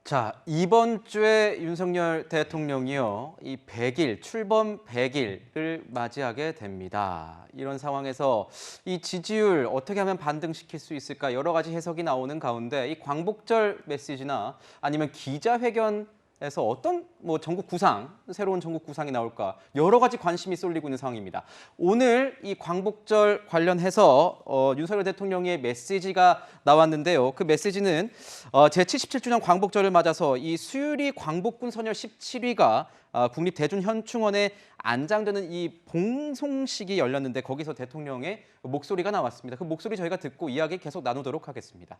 자, 이번 주에 윤석열 대통령이요, 이 100일, 출범 100일을 맞이하게 됩니다. 이런 상황에서 이 지지율 어떻게 하면 반등시킬 수 있을까 여러 가지 해석이 나오는 가운데 이 광복절 메시지나 아니면 기자회견에서 어떤 전국 구상, 새로운 전국 구상이 나올까 여러 가지 관심이 쏠리고 있는 상황입니다. 오늘 이 광복절 관련해서 윤석열 대통령의 메시지가 나왔는데요. 그 메시지는 제77주년 광복절을 맞아서 이 수유리 광복군 선열 17위가 국립대중현충원에 안장되는 이 봉송식이 열렸는데 거기서 대통령의 목소리가 나왔습니다. 그 목소리 저희가 듣고 이야기 계속 나누도록 하겠습니다.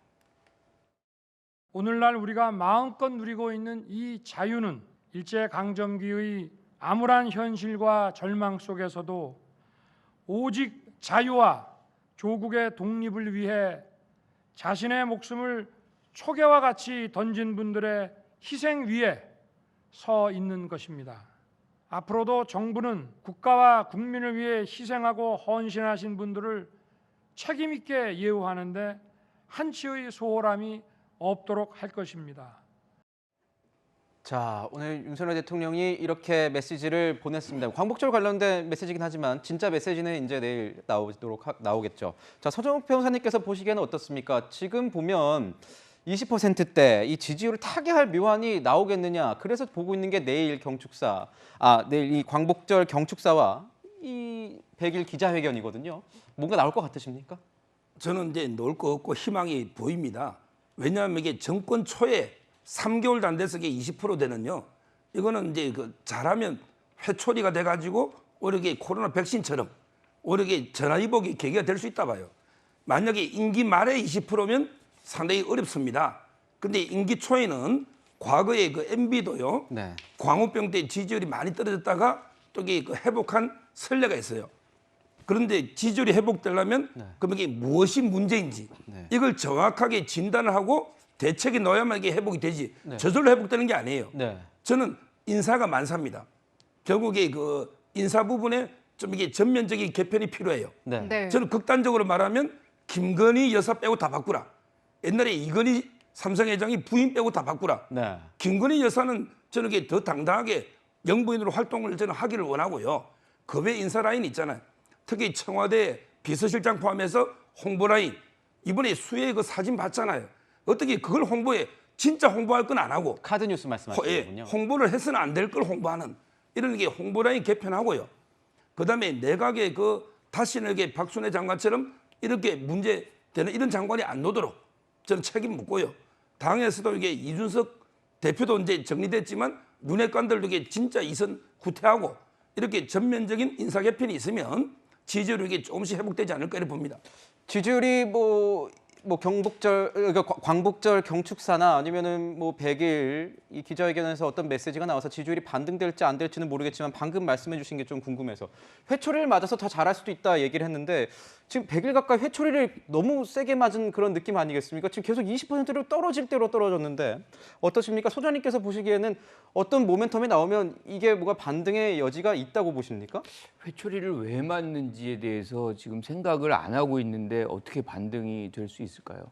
오늘날 우리가 마음껏 누리고 있는 이 자유는 일제강점기의 암울한 현실과 절망 속에서도 오직 자유와 조국의 독립을 위해 자신의 목숨을 초계와 같이 던진 분들의 희생 위에 서 있는 것입니다. 앞으로도 정부는 국가와 국민을 위해 희생하고 헌신하신 분들을 책임 있게 예우하는데 한치의 소홀함이 없도록 할 것입니다. 자, 오늘 윤석열 대통령이 이렇게 메시지를 보냈습니다. 광복절 관련된 메시지긴 하지만 진짜 메시지는 이제 내일 나오겠죠. 자, 서정욱 변호사님께서 보시기에는 어떻습니까? 지금 보면 20%대 이 지지율을 타개할 묘안이 나오겠느냐. 그래서 보고 있는 게 내일 내일 이 광복절 경축사와 이 100일 기자회견이거든요. 뭔가 나올 것 같으십니까? 저는 이제 놓을 거 없고 희망이 보입니다. 왜냐하면 이게 정권 초에 3개월도 안 돼서 이게 20% 되는요. 이거는 이제 잘하면 회초리가 돼가지고 오히려 코로나 백신처럼 오히려 전화위복이 계기가 될 수 있다 봐요. 만약에 임기 말에 20%면 상당히 어렵습니다. 근데 임기 초에는 과거에 MB도요. 네. 광우병 때 지지율이 많이 떨어졌다가 또 회복한 선례가 있어요. 그런데 지지율이 회복되려면 그럼 이게 무엇이 문제인지 이걸 정확하게 진단을 하고 대책에 넣어야만 이게 회복이 되지 저절로 회복되는 게 아니에요. 저는 인사가 만사입니다. 결국에 인사 부분에 좀 이게 전면적인 개편이 필요해요. 네. 저는 극단적으로 말하면 김건희 여사 빼고 다 바꾸라. 옛날에 이건희 삼성회장이 부인 빼고 다 바꾸라. 김건희 여사는 저는 이게 더 당당하게 영부인으로 활동을 저는 하기를 원하고요. 그 외 인사 라인 있잖아요. 특히 청와대 비서실장 포함해서 홍보 라인 이번에 수해 사진 봤잖아요. 어떻게 그걸 홍보해? 진짜 홍보할 건 안 하고 카드 뉴스 말씀하시는군요. 홍보를 해서는 안 될 걸 홍보하는 이런 게 홍보 라인 개편하고요. 그다음에 내각의 그 다시에게 박순애 장관처럼 이렇게 문제되는 이런 장관이 안 나오도록 저는 책임 묻고요. 당에서도 이게 이준석 대표도 이제 정리됐지만 윤핵관들도 이게 진짜 이선 후퇴하고 이렇게 전면적인 인사 개편이 있으면 지지율이 이게 조금씩 회복되지 않을까 이렇게 봅니다. 지지율이 뭐 경복절, 그러니까 광복절 경축사나 아니면은 뭐 100일 이 기자회견에서 어떤 메시지가 나와서 지지율이 반등될지 안 될지는 모르겠지만 방금 말씀해주신 게 좀 궁금해서 회초리를 맞아서 더 잘할 수도 있다 얘기를 했는데 지금 100일 가까이 회초리를 너무 세게 맞은 그런 느낌 아니겠습니까? 지금 계속 20%로 떨어질 대로 떨어졌는데 어떠십니까? 소장님께서 보시기에는 어떤 모멘텀이 나오면 이게 뭐가 반등의 여지가 있다고 보십니까? 회초리를 왜 맞는지에 대해서 지금 생각을 안 하고 있는데 어떻게 반등이 될 수 있을까요?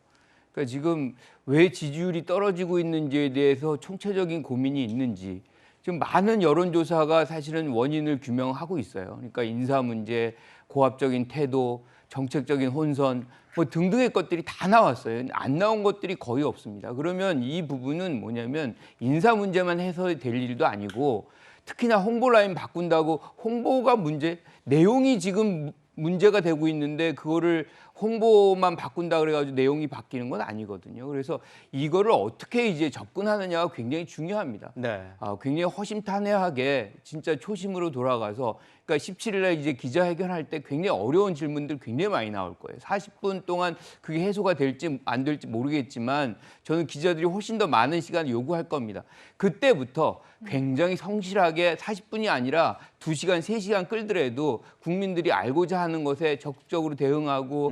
그러니까 지금 왜 지지율이 떨어지고 있는지에 대해서 총체적인 고민이 있는지 지금 많은 여론조사가 사실은 원인을 규명하고 있어요. 그러니까 인사 문제, 고압적인 태도, 정책적인 혼선 뭐 등등의 것들이 다 나왔어요. 안 나온 것들이 거의 없습니다. 그러면 이 부분은 뭐냐면 인사 문제만 해서 될 일도 아니고 특히나 홍보 라인 바꾼다고 홍보가 문제, 내용이 지금 문제가 되고 있는데 그거를 홍보만 바꾼다 그래가지고 내용이 바뀌는 건 아니거든요. 그래서 이거를 어떻게 이제 접근하느냐가 굉장히 중요합니다. 네. 굉장히 허심탄회하게 진짜 초심으로 돌아가서 그러니까 17일에 이제 기자회견할 때 굉장히 어려운 질문들 굉장히 많이 나올 거예요. 40분 동안 그게 해소가 될지 안 될지 모르겠지만 저는 기자들이 훨씬 더 많은 시간을 요구할 겁니다. 그때부터 굉장히 성실하게 40분이 아니라 2시간, 3시간 끌더라도 국민들이 알고자 하는 것에 적극적으로 대응하고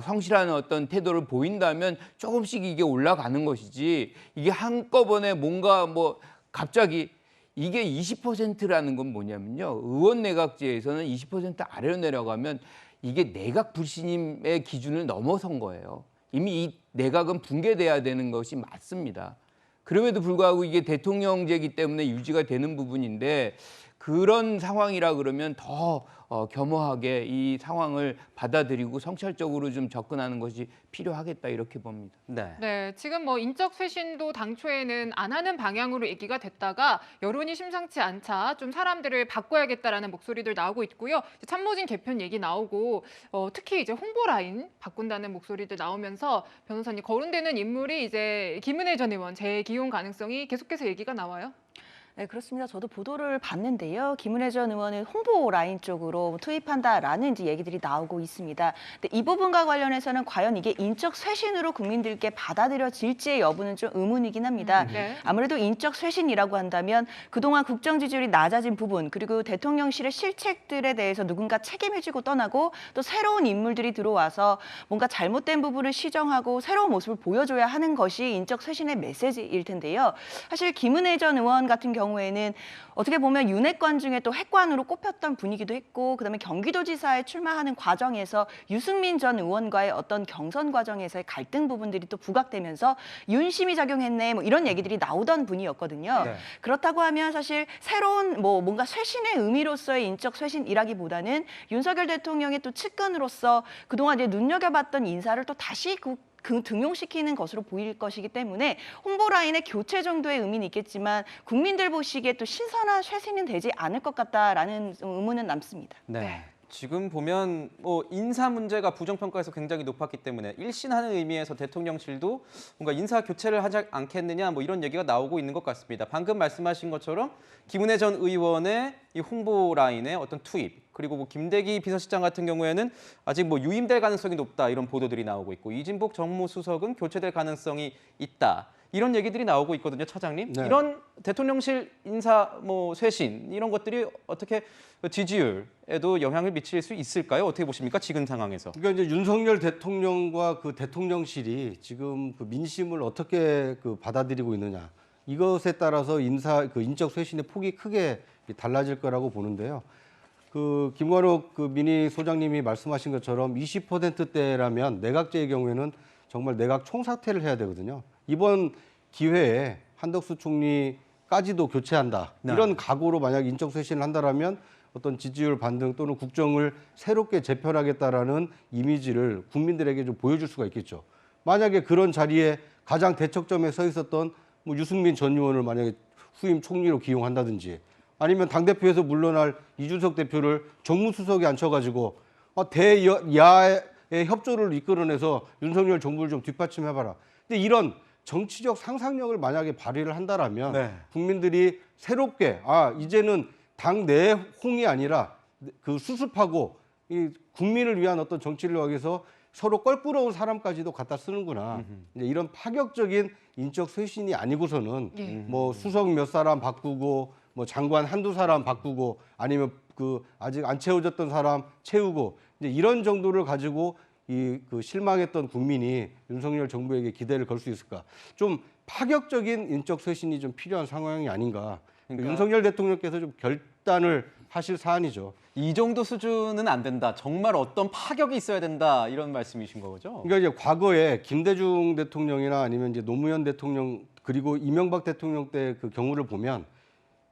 성실한 어떤 태도를 보인다면 조금씩 이게 올라가는 것이지 이게 한꺼번에 뭔가 뭐 갑자기 이게 20%라는 건 뭐냐면요. 의원 내각제에서는 20% 아래로 내려가면 이게 내각 불신임의 기준을 넘어선 거예요. 이미 이 내각은 붕괴돼야 되는 것이 맞습니다. 그럼에도 불구하고 이게 대통령제이기 때문에 유지가 되는 부분인데 그런 상황이라 그러면 더 겸허하게 이 상황을 받아들이고 성찰적으로 좀 접근하는 것이 필요하겠다 이렇게 봅니다. 네. 네, 지금 뭐 인적 쇄신도 당초에는 안 하는 방향으로 얘기가 됐다가 여론이 심상치 않자 좀 사람들을 바꿔야겠다라는 목소리들 나오고 있고요. 참모진 개편 얘기 나오고 특히 이제 홍보 라인 바꾼다는 목소리들 나오면서 변호사님 거론되는 인물이 이제 김은혜 전 의원 재기용 가능성이 계속해서 얘기가 나와요. 네, 그렇습니다. 저도 보도를 봤는데요. 김은혜 전 의원은 홍보 라인 쪽으로 투입한다라는 이제 얘기들이 나오고 있습니다. 근데 이 부분과 관련해서는 과연 이게 인적 쇄신으로 국민들께 받아들여질지의 여부는 좀 의문이긴 합니다. 네. 아무래도 인적 쇄신이라고 한다면 그동안 국정 지지율이 낮아진 부분 그리고 대통령실의 실책들에 대해서 누군가 책임을 지고 떠나고 또 새로운 인물들이 들어와서 뭔가 잘못된 부분을 시정하고 새로운 모습을 보여줘야 하는 것이 인적 쇄신의 메시지일 텐데요. 사실 김은혜 전 의원 같은 경우에는 어떻게 보면 윤핵관 중에 또 핵관으로 꼽혔던 분이기도 했고 그다음에 경기도지사에 출마하는 과정에서 유승민 전 의원과의 어떤 경선 과정에서의 갈등 부분들이 또 부각되면서 윤심이 작용했네 뭐 이런 얘기들이 나오던 분이었거든요. 네. 그렇다고 하면 사실 새로운 뭔가 쇄신의 의미로서의 인적 쇄신이라기보다는 윤석열 대통령의 또 측근으로서 그동안 이제 눈여겨봤던 인사를 또 다시 그 등용시키는 것으로 보일 것이기 때문에 홍보 라인의 교체 정도의 의미는 있겠지만 국민들 보시기에 또 신선한 쇄신은 되지 않을 것 같다라는 의문은 남습니다. 네. 지금 보면 인사 문제가 부정평가에서 굉장히 높았기 때문에 일신하는 의미에서 대통령실도 뭔가 인사 교체를 하지 않겠느냐 뭐 이런 얘기가 나오고 있는 것 같습니다. 방금 말씀하신 것처럼 김은혜 전 의원의 이 홍보 라인의 어떤 투입 그리고 뭐 김대기 비서실장 같은 경우에는 아직 뭐 유임될 가능성이 높다 이런 보도들이 나오고 있고 이진복 정무수석은 교체될 가능성이 있다. 이런 얘기들이 나오고 있거든요, 차장님. 네. 이런 대통령실 인사 쇄신 이런 것들이 어떻게 지지율에도 영향을 미칠 수 있을까요? 어떻게 보십니까? 지금 상황에서. 그러니까 이제 윤석열 대통령과 그 대통령실이 지금 그 민심을 어떻게 그 받아들이고 있느냐 이것에 따라서 인적 쇄신의 폭이 크게 달라질 거라고 보는데요. 그 김관옥 그 민희 소장님이 말씀하신 것처럼 20%대라면 내각제의 경우에는 정말 내각 총사퇴를 해야 되거든요. 이번 기회에 한덕수 총리까지도 교체한다. 네. 이런 각오로 만약 인적 쇄신을 한다라면 어떤 지지율 반등 또는 국정을 새롭게 재편하겠다라는 이미지를 국민들에게 좀 보여줄 수가 있겠죠. 만약에 그런 자리에 가장 대척점에 서 있었던 뭐 유승민 전 의원을 만약에 후임 총리로 기용한다든지 아니면 당대표에서 물러날 이준석 대표를 정무수석에 앉혀가지고 대야의 협조를 이끌어내서 윤석열 정부를 좀 뒷받침해봐라. 근데 이런 정치적 상상력을 만약에 발휘를 한다라면 네. 국민들이 새롭게 이제는 당 내홍이 아니라 그 수습하고 이 국민을 위한 어떤 정치를 하기 위해서 서로 껄끄러운 사람까지도 갖다 쓰는구나. 이제 이런 파격적인 인적 쇄신이 아니고서는 뭐 수석 몇 사람 바꾸고 뭐 장관 한두 사람 바꾸고 아니면 그 아직 안 채워졌던 사람 채우고 이제 이런 정도를 가지고 그 실망했던 국민이 윤석열 정부에게 기대를 걸 수 있을까? 좀 파격적인 인적 쇄신이 좀 필요한 상황이 아닌가? 그러니까 윤석열 대통령께서 좀 결단을 하실 사안이죠. 이 정도 수준은 안 된다. 정말 어떤 파격이 있어야 된다. 이런 말씀이신 거죠? 그러니까 이제 과거에 김대중 대통령이나 아니면 이제 노무현 대통령 그리고 이명박 대통령 때 그 경우를 보면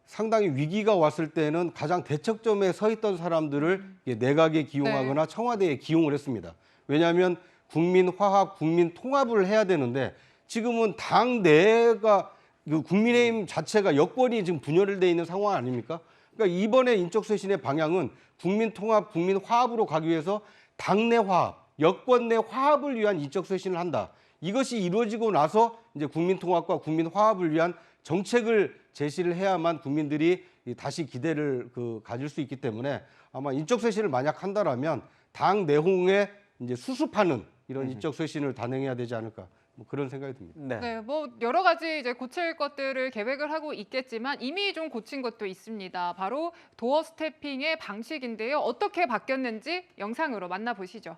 상당히 위기가 왔을 때는 가장 대척점에 서 있던 사람들을 내각에 기용하거나 청와대에 기용을 했습니다. 왜냐하면 국민 화합, 국민 통합을 해야 되는데 지금은 당 내가 그 국민의힘 자체가 여권이 지금 분열돼 있는 상황 아닙니까? 그러니까 이번에 인적 쇄신의 방향은 국민 통합, 국민 화합으로 가기 위해서 당내 화합, 여권 내 화합을 위한 인적 쇄신을 한다. 이것이 이루어지고 나서 이제 국민 통합과 국민 화합을 위한 정책을 제시를 해야만 국민들이 다시 기대를 가질 수 있기 때문에 아마 인적 쇄신을 만약 한다라면 당 내홍에 이제 수습하는 이런 인적 쇄신을 단행해야 되지 않을까 뭐 그런 생각이 듭니다. 네. 네, 뭐 여러 가지 이제 고칠 것들을 계획을 하고 있겠지만 이미 좀 고친 것도 있습니다. 바로 도어 스태핑의 방식인데요. 어떻게 바뀌었는지 영상으로 만나보시죠.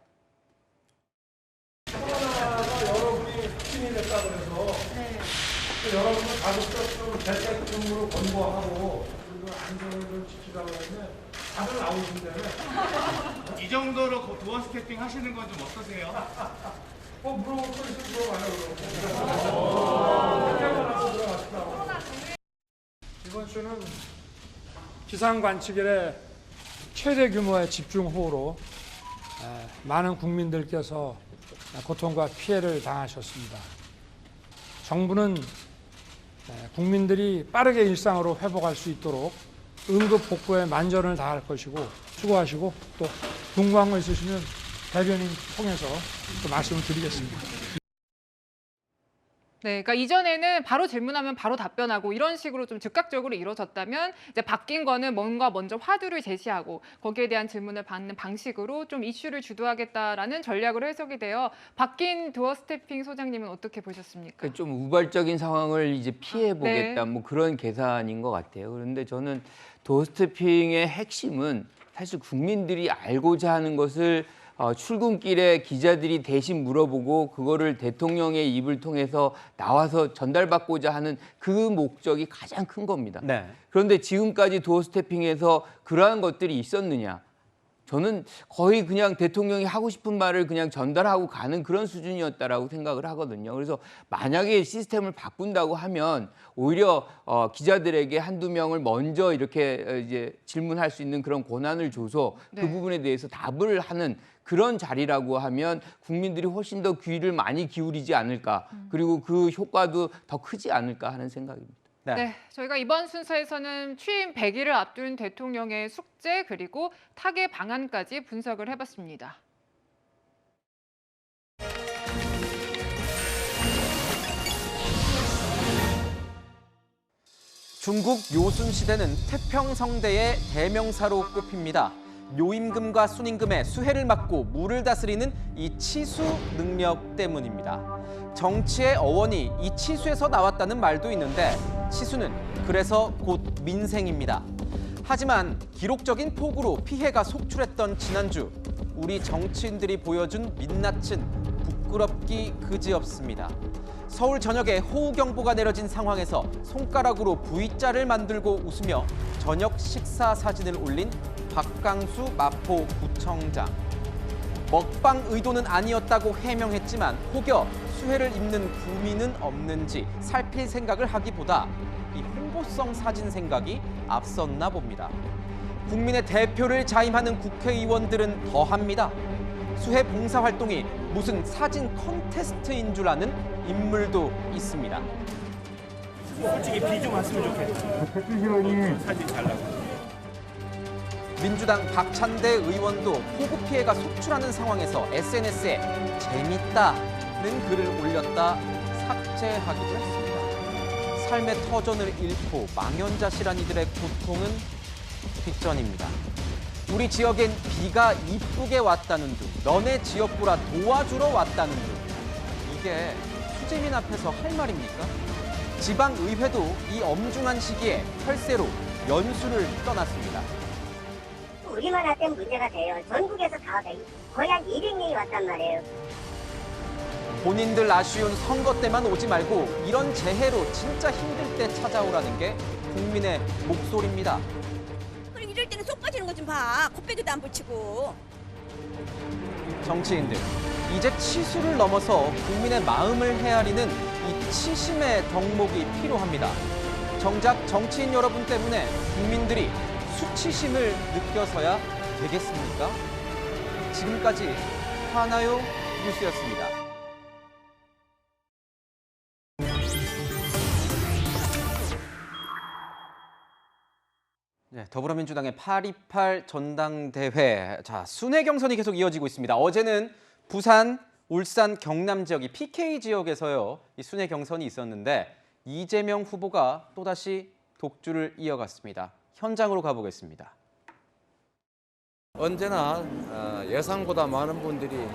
여러분이 확진이 됐다고 해서 여러분은 가급적으로 재택근무로 권고하고 그리고 안전을 좀 지키라고 했는데 다들 나오신다며. 이 정도로 도어 스태핑 하시는 건 좀 어떠세요? 물어볼 거 있으면 물어봐요. 이번 주는 기상 관측일에 최대 규모의 집중호우로 많은 국민들께서 고통과 피해를 당하셨습니다. 정부는 국민들이 빠르게 일상으로 회복할 수 있도록 응급 복구에 만전을 다할 것이고 수고하시고 또 궁금한 거 있으시면 대변인 통해서 또 말씀을 드리겠습니다. 네, 그러니까 이전에는 바로 질문하면 바로 답변하고 이런 식으로 좀 즉각적으로 이루어졌다면 이제 바뀐 거는 뭔가 먼저 화두를 제시하고 거기에 대한 질문을 받는 방식으로 좀 이슈를 주도하겠다라는 전략으로 해석이 돼요. 바뀐 도어 스태핑 소장님은 어떻게 보셨습니까? 좀 우발적인 상황을 이제 피해 보겠다 네. 뭐 그런 계산인 것 같아요. 그런데 저는 도어 스태핑의 핵심은 사실 국민들이 알고자 하는 것을 출근길에 기자들이 대신 물어보고 그거를 대통령의 입을 통해서 나와서 전달받고자 하는 그 목적이 가장 큰 겁니다. 네. 그런데 지금까지 도어 스태핑에서 그러한 것들이 있었느냐? 저는 거의 그냥 대통령이 하고 싶은 말을 그냥 전달하고 가는 그런 수준이었다라고 생각을 하거든요. 그래서 만약에 시스템을 바꾼다고 하면 오히려 기자들에게 한두 명을 먼저 이렇게 이제 질문할 수 있는 그런 권한을 줘서 그 부분에 대해서 답을 하는 그런 자리라고 하면 국민들이 훨씬 더 귀를 많이 기울이지 않을까. 그리고 그 효과도 더 크지 않을까 하는 생각입니다. 네, 저희가 이번 순서에서는 취임 100일을 앞둔 대통령의 숙제 그리고 타개 방안까지 분석을 해봤습니다. 중국 요순 시대는 태평성대의 대명사로 꼽힙니다. 묘임금과 순임금의 수해를 막고 물을 다스리는 이 치수 능력 때문입니다. 정치의 어원이 이 치수에서 나왔다는 말도 있는데 치수는 그래서 곧 민생입니다. 하지만 기록적인 폭우로 피해가 속출했던 지난주 우리 정치인들이 보여준 민낯은 부끄럽기 그지없습니다. 서울 전역에 호우경보가 내려진 상황에서 손가락으로 V자를 만들고 웃으며 저녁 식사 사진을 올린 박강수 마포구청장. 먹방 의도는 아니었다고 해명했지만 혹여 수혜를 입는 구민은 없는지 살필 생각을 하기보다 이 홍보성 사진 생각이 앞섰나 봅니다. 국민의 대표를 자임하는 국회의원들은 더합니다. 수해 봉사활동이 무슨 사진 컨테스트인 줄 아는 인물도 있습니다. 솔직히 비 좀 왔으면 좋겠어. 사진 잘 나와. 민주당 박찬대 의원도 폭우 피해가 속출하는 상황에서 SNS에 재밌다는 글을 올렸다 삭제하기도 했습니다. 삶의 터전을 잃고 망연자실한 이들의 고통은 뒷전입니다. 우리 지역엔 비가 이쁘게 왔다는 둥, 너네 지역구라 도와주러 왔다는 둥. 이게 수재민 앞에서 할 말입니까? 지방의회도 이 엄중한 시기에 혈세로 연수를 떠났습니다. 우리만 할 땐 문제가 돼요. 전국에서 다 거의 한 200명이 왔단 말이에요. 본인들 아쉬운 선거 때만 오지 말고 이런 재해로 진짜 힘들 때 찾아오라는 게 국민의 목소리입니다. 그럼 이럴 때는 쏙 빠지는 거 좀 봐. 코빼기도 안 붙이고. 정치인들, 이제 치수를 넘어서 국민의 마음을 헤아리는 이 치심의 덕목이 필요합니다. 정작 정치인 여러분 때문에 국민들이 수치심을 느껴서야 되겠습니까? 지금까지 하나요 뉴스였습니다. 네, 더불어민주당의 8.28 전당대회. 자, 순회 경선이 계속 이어지고 있습니다. 어제는 부산, 울산, 경남 지역, 이 PK 지역에서요, 이 순회 경선이 있었는데 이재명 후보가 또다시 독주를 이어갔습니다. 현장으로 가보겠습니다. 언제나 예상보다 많은 분들이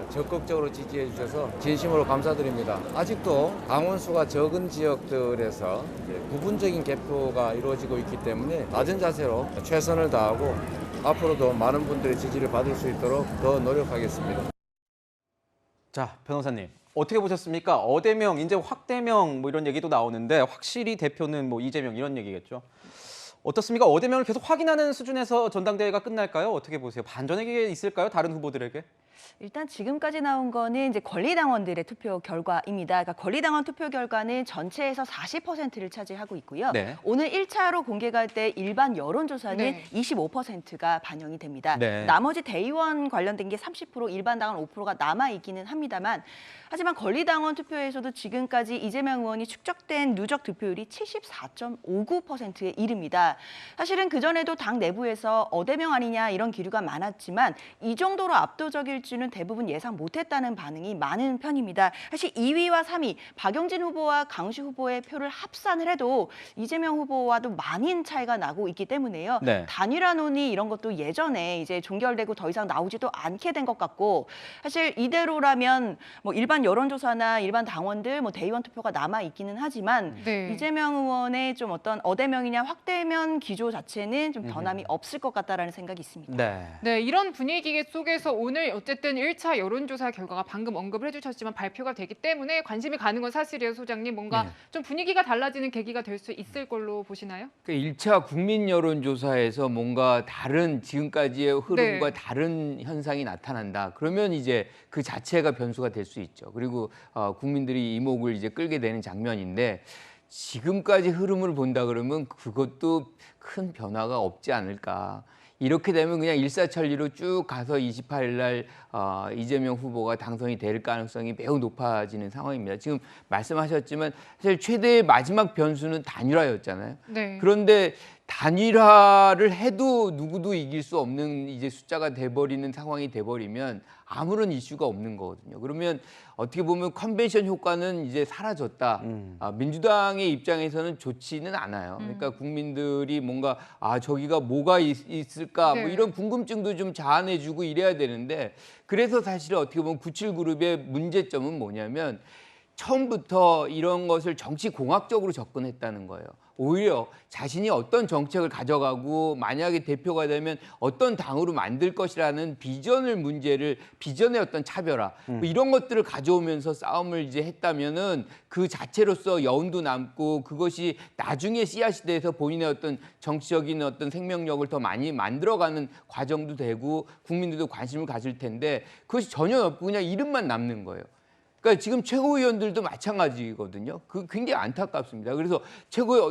적극적으로 지지해 주셔서 진심으로 감사드립니다. 아직도 당원수가 적은 지역들에서 부분적인 개표가 이루어지고 있기 때문에 낮은 자세로 최선을 다하고 앞으로도 많은 분들의 지지를 받을 수 있도록 더 노력하겠습니다. 자, 변호사님. 어떻게 보셨습니까? 어대명, 이제 확대명 뭐 이런 얘기도 나오는데 확실히 대표는 뭐 이재명 이런 얘기겠죠. 어떻습니까? 어대명을 계속 확인하는 수준에서 전당대회가 끝날까요? 어떻게 보세요? 반전의 있을까요? 다른 후보들에게? 일단 지금까지 나온 거는 이제 권리당원들의 투표 결과입니다. 그러니까 권리당원 투표 결과는 전체에서 40%를 차지하고 있고요. 네. 오늘 1차로 공개가 될 때 일반 여론조사는 네. 25%가 반영이 됩니다. 네. 나머지 대의원 관련된 게 30%, 일반 당원 5%가 남아 있기는 합니다만, 하지만 권리당원 투표에서도 지금까지 이재명 의원이 축적된 누적 득표율이 74.59%에 이릅니다. 사실은 그전에도 당 내부에서 어대명 아니냐 이런 기류가 많았지만 이 정도로 압도적일 줄은 대부분 예상 못했다는 반응이 많은 편입니다. 사실 2위와 3위 박용진 후보와 강우시 후보의 표를 합산을 해도 이재명 후보와도 많은 차이가 나고 있기 때문에요. 네. 단일화 논의 이런 것도 예전에 이제 종결되고 더 이상 나오지도 않게 된 것 같고, 사실 이대로라면 뭐 일반 여론조사나 일반 당원들 뭐 대의원 투표가 남아 있기는 하지만 네. 이재명 의원의 좀 어떤 어대명이냐 확대면 기조 자체는 좀 변함이 없을 것 같다라는 생각이 있습니다. 네. 네, 이런 분위기 속에서 오늘 어쨌든 1차 여론조사 결과가 방금 언급을 해주셨지만 발표가 되기 때문에 관심이 가는 건 사실이에요, 소장님. 뭔가 네. 좀 분위기가 달라지는 계기가 될 수 있을 걸로 보시나요? 그 1차 국민 여론조사에서 뭔가 다른 지금까지의 흐름과 네. 다른 현상이 나타난다. 그러면 이제 그 자체가 변수가 될 수 있죠. 그리고 국민들이 이목을 이제 끌게 되는 장면인데 지금까지 흐름을 본다 그러면 그것도 큰 변화가 없지 않을까. 이렇게 되면 그냥 일사천리로 쭉 가서 28일 날 이재명 후보가 당선이 될 가능성이 매우 높아지는 상황입니다. 지금 말씀하셨지만 사실 최대의 마지막 변수는 단일화였잖아요. 네. 그런데 단일화를 해도 누구도 이길 수 없는 이제 숫자가 돼버리는 상황이 돼버리면 아무런 이슈가 없는 거거든요. 그러면 어떻게 보면 컨벤션 효과는 이제 사라졌다. 민주당의 입장에서는 좋지는 않아요. 그러니까 국민들이 뭔가 저기가 뭐가 있을까 뭐 네. 이런 궁금증도 좀 자아내주고 이래야 되는데, 그래서 사실 어떻게 보면 97그룹의 문제점은 뭐냐면 처음부터 이런 것을 정치 공학적으로 접근했다는 거예요. 오히려 자신이 어떤 정책을 가져가고 만약에 대표가 되면 어떤 당으로 만들 것이라는 비전의 어떤 차별화 뭐 이런 것들을 가져오면서 싸움을 이제 했다면은 그 자체로서 여운도 남고 그것이 나중에 씨앗이 돼서 본인의 어떤 정치적인 어떤 생명력을 더 많이 만들어가는 과정도 되고 국민들도 관심을 가질 텐데 그것이 전혀 없고 그냥 이름만 남는 거예요. 그러니까 지금 최고위원들도 마찬가지거든요. 그 굉장히 안타깝습니다. 그래서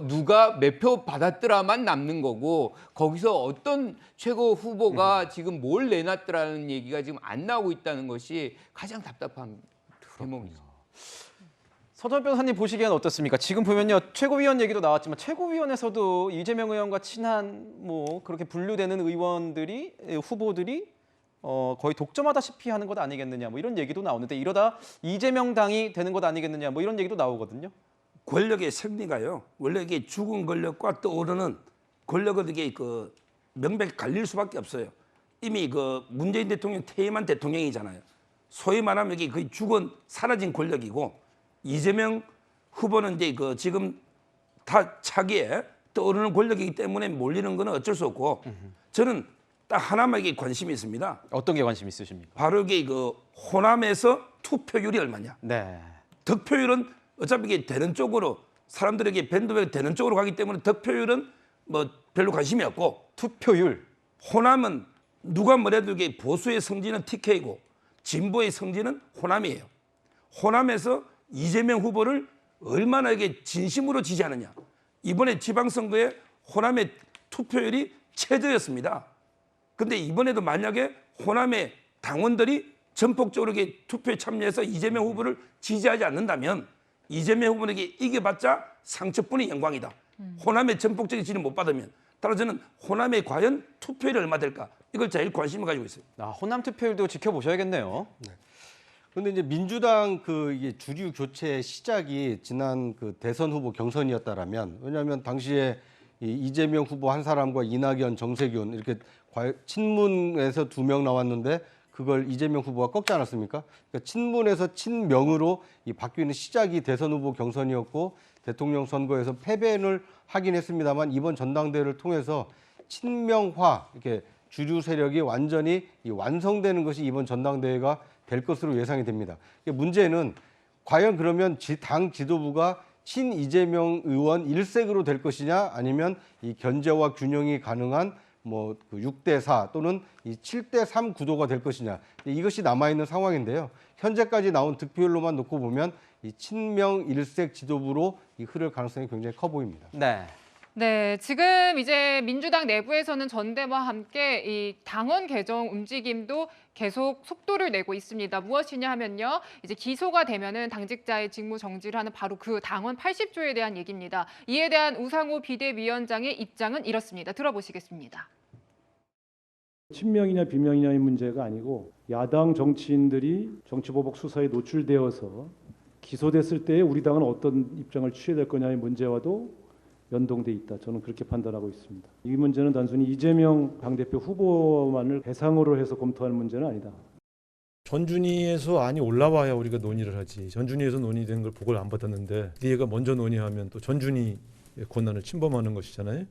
누가 몇 표 받았더라만 남는 거고 거기서 어떤 최고 후보가 지금 뭘 내놨더라는 얘기가 지금 안 나오고 있다는 것이 가장 답답한 대목이죠. 서정 변호사님 보시기에는 어떻습니까? 지금 보면요, 최고위원 얘기도 나왔지만 최고위원에서도 이재명 의원과 친한 뭐 그렇게 분류되는 후보들이 거의 독점하다시피 하는 것 아니겠느냐, 뭐 이런 얘기도 나오는데 이러다 이재명 당이 되는 것 아니겠느냐, 뭐 이런 얘기도 나오거든요. 권력의 생리가요. 원래 이게 죽은 권력과 떠오르는 권력을 이게 그 명백히 갈릴 수밖에 없어요. 이미 그 문재인 대통령 퇴임한 대통령이잖아요. 소위 말하면 이게 거의 죽은 사라진 권력이고 이재명 후보는 이제 그 지금 다 차기에 떠오르는 권력이기 때문에 몰리는 건 어쩔 수 없고 저는 딱 하나만 이게 관심이 있습니다. 어떤 게 관심 있으십니까? 바로 이게 그 호남에서 투표율이 얼마냐. 네. 득표율은 어차피 이게 되는 쪽으로 사람들에게 밴드가 되는 쪽으로 가기 때문에 득표율은 뭐 별로 관심이 없고 투표율. 호남은 누가 뭐래도 이게 보수의 성지는 TK고 진보의 성지는 호남이에요. 호남에서 이재명 후보를 얼마나 이게 진심으로 지지하느냐. 이번에 지방선거에 호남의 투표율이 최저였습니다. 근데 이번에도 만약에 호남의 당원들이 전폭적으로 이게 투표에 참여해서 이재명 후보를 지지하지 않는다면 이재명 후보에게 이겨봤자 상처뿐이 영광이다. 호남의 전폭적인 지지를 못 받으면 따라서 저는 호남의 과연 투표율이 얼마 될까? 이걸 제일 관심을 가지고 있어요. 호남 투표율도 지켜보셔야겠네요. 그런데 이제 민주당 이게 주류 교체 시작이 지난 그 대선 후보 경선이었다라면, 왜냐하면 당시에 이재명 후보 한 사람과 이낙연, 정세균 이렇게 친문에서 2명 나왔는데 그걸 이재명 후보가 꺾지 않았습니까? 그러니까 친문에서 친명으로 바뀌는 시작이 대선 후보 경선이었고 대통령 선거에서 패배를 하긴 했습니다만 이번 전당대회를 통해서 친명화, 이렇게 주류 세력이 완전히 완성되는 것이 이번 전당대회가 될 것으로 예상이 됩니다. 문제는 과연 그러면 당 지도부가 친 이재명 의원 일색으로 될 것이냐, 아니면 이 견제와 균형이 가능한 뭐 6대4 또는 이 7대3 구도가 될 것이냐, 이것이 남아있는 상황인데요. 현재까지 나온 득표율로만 놓고 보면 이 친명 일색 지도부로 흐를 가능성이 굉장히 커 보입니다. 네. 네, 지금 이제 민주당 내부에서는 전대와 함께 이 당원 개정 움직임도 계속 속도를 내고 있습니다. 무엇이냐 하면요, 이제 기소가 되면은 당직자의 직무 정지를 하는 바로 그 당원 80조에 대한 얘기입니다. 이에 대한 우상호 비대위원장의 입장은 이렇습니다. 들어보시겠습니다. 친명이냐 비명이냐의 문제가 아니고 야당 정치인들이 정치보복 수사에 노출되어서 기소됐을 때 우리 당은 어떤 입장을 취해야 될 거냐의 문제와도 연동돼 있다. 저는 그렇게 판단하고 있습니다. 이 문제는 단순히 이재명 당대표 후보만을 대상으로 해서 검토하는 문제는 아니다. 전준위에서 안이 올라와야 우리가 논의를 하지. 전준위에서 논의된 걸 보고를 안 받았는데 얘가 먼저 논의하면 또 전준위의 권한을 침범하는 것이잖아요.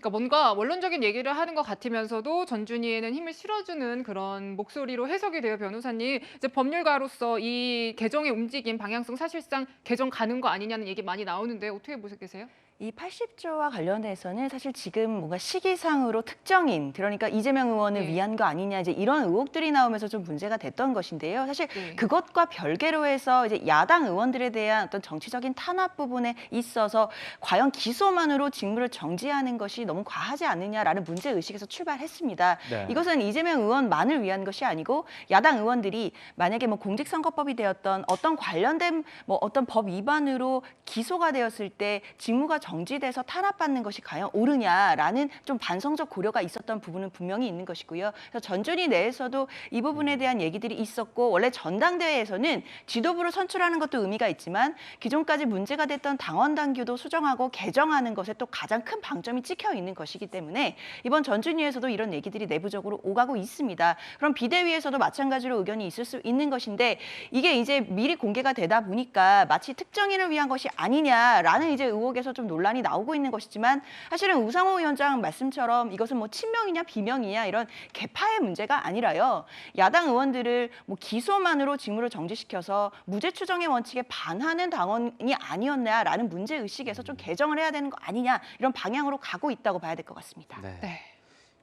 그러니까 뭔가 원론적인 얘기를 하는 것 같으면서도 전준위에는 힘을 실어주는 그런 목소리로 해석이 돼요, 변호사님. 이제 법률가로서 이 개정의 움직임, 방향성 사실상 개정 가는 거 아니냐는 얘기 많이 나오는데 어떻게 보고 계세요? 이 80조와 관련해서는 사실 지금 뭔가 시기상으로 특정인, 그러니까 이재명 의원을 위한 거 아니냐, 이제 이런 의혹들이 나오면서 좀 문제가 됐던 것인데요. 사실 그것과 별개로 해서 이제 야당 의원들에 대한 어떤 정치적인 탄압 부분에 있어서 과연 기소만으로 직무를 정지하는 것이 너무 과하지 않느냐라는 문제 의식에서 출발했습니다. 네. 이것은 이재명 의원만을 위한 것이 아니고 야당 의원들이 만약에 뭐 공직선거법이 되었던 어떤 관련된 뭐 어떤 법 위반으로 기소가 되었을 때 직무가 정지돼서 탄압받는 것이 과연 옳으냐라는 좀 반성적 고려가 있었던 부분은 분명히 있는 것이고요. 그래서 전준위 내에서도 이 부분에 대한 얘기들이 있었고, 원래 전당대회에서는 지도부를 선출하는 것도 의미가 있지만 기존까지 문제가 됐던 당원 당규도 수정하고 개정하는 것에 또 가장 큰 방점이 찍혀 있는 것이기 때문에 이번 전준위에서도 이런 얘기들이 내부적으로 오가고 있습니다. 그럼 비대위에서도 마찬가지로 의견이 있을 수 있는 것인데 이게 이제 미리 공개가 되다 보니까 마치 특정인을 위한 것이 아니냐라는 이제 의혹에서 좀 논란이 나오고 있는 것이지만, 사실은 우상호 위원장 말씀처럼 이것은 뭐 친명이냐 비명이냐 이런 계파의 문제가 아니라요, 야당 의원들을 뭐 기소만으로 직무를 정지시켜서 무죄 추정의 원칙에 반하는 당원이 아니었냐라는 문제 의식에서 좀 개정을 해야 되는 거 아니냐, 이런 방향으로 가고 있다고 봐야 될 것 같습니다. 네.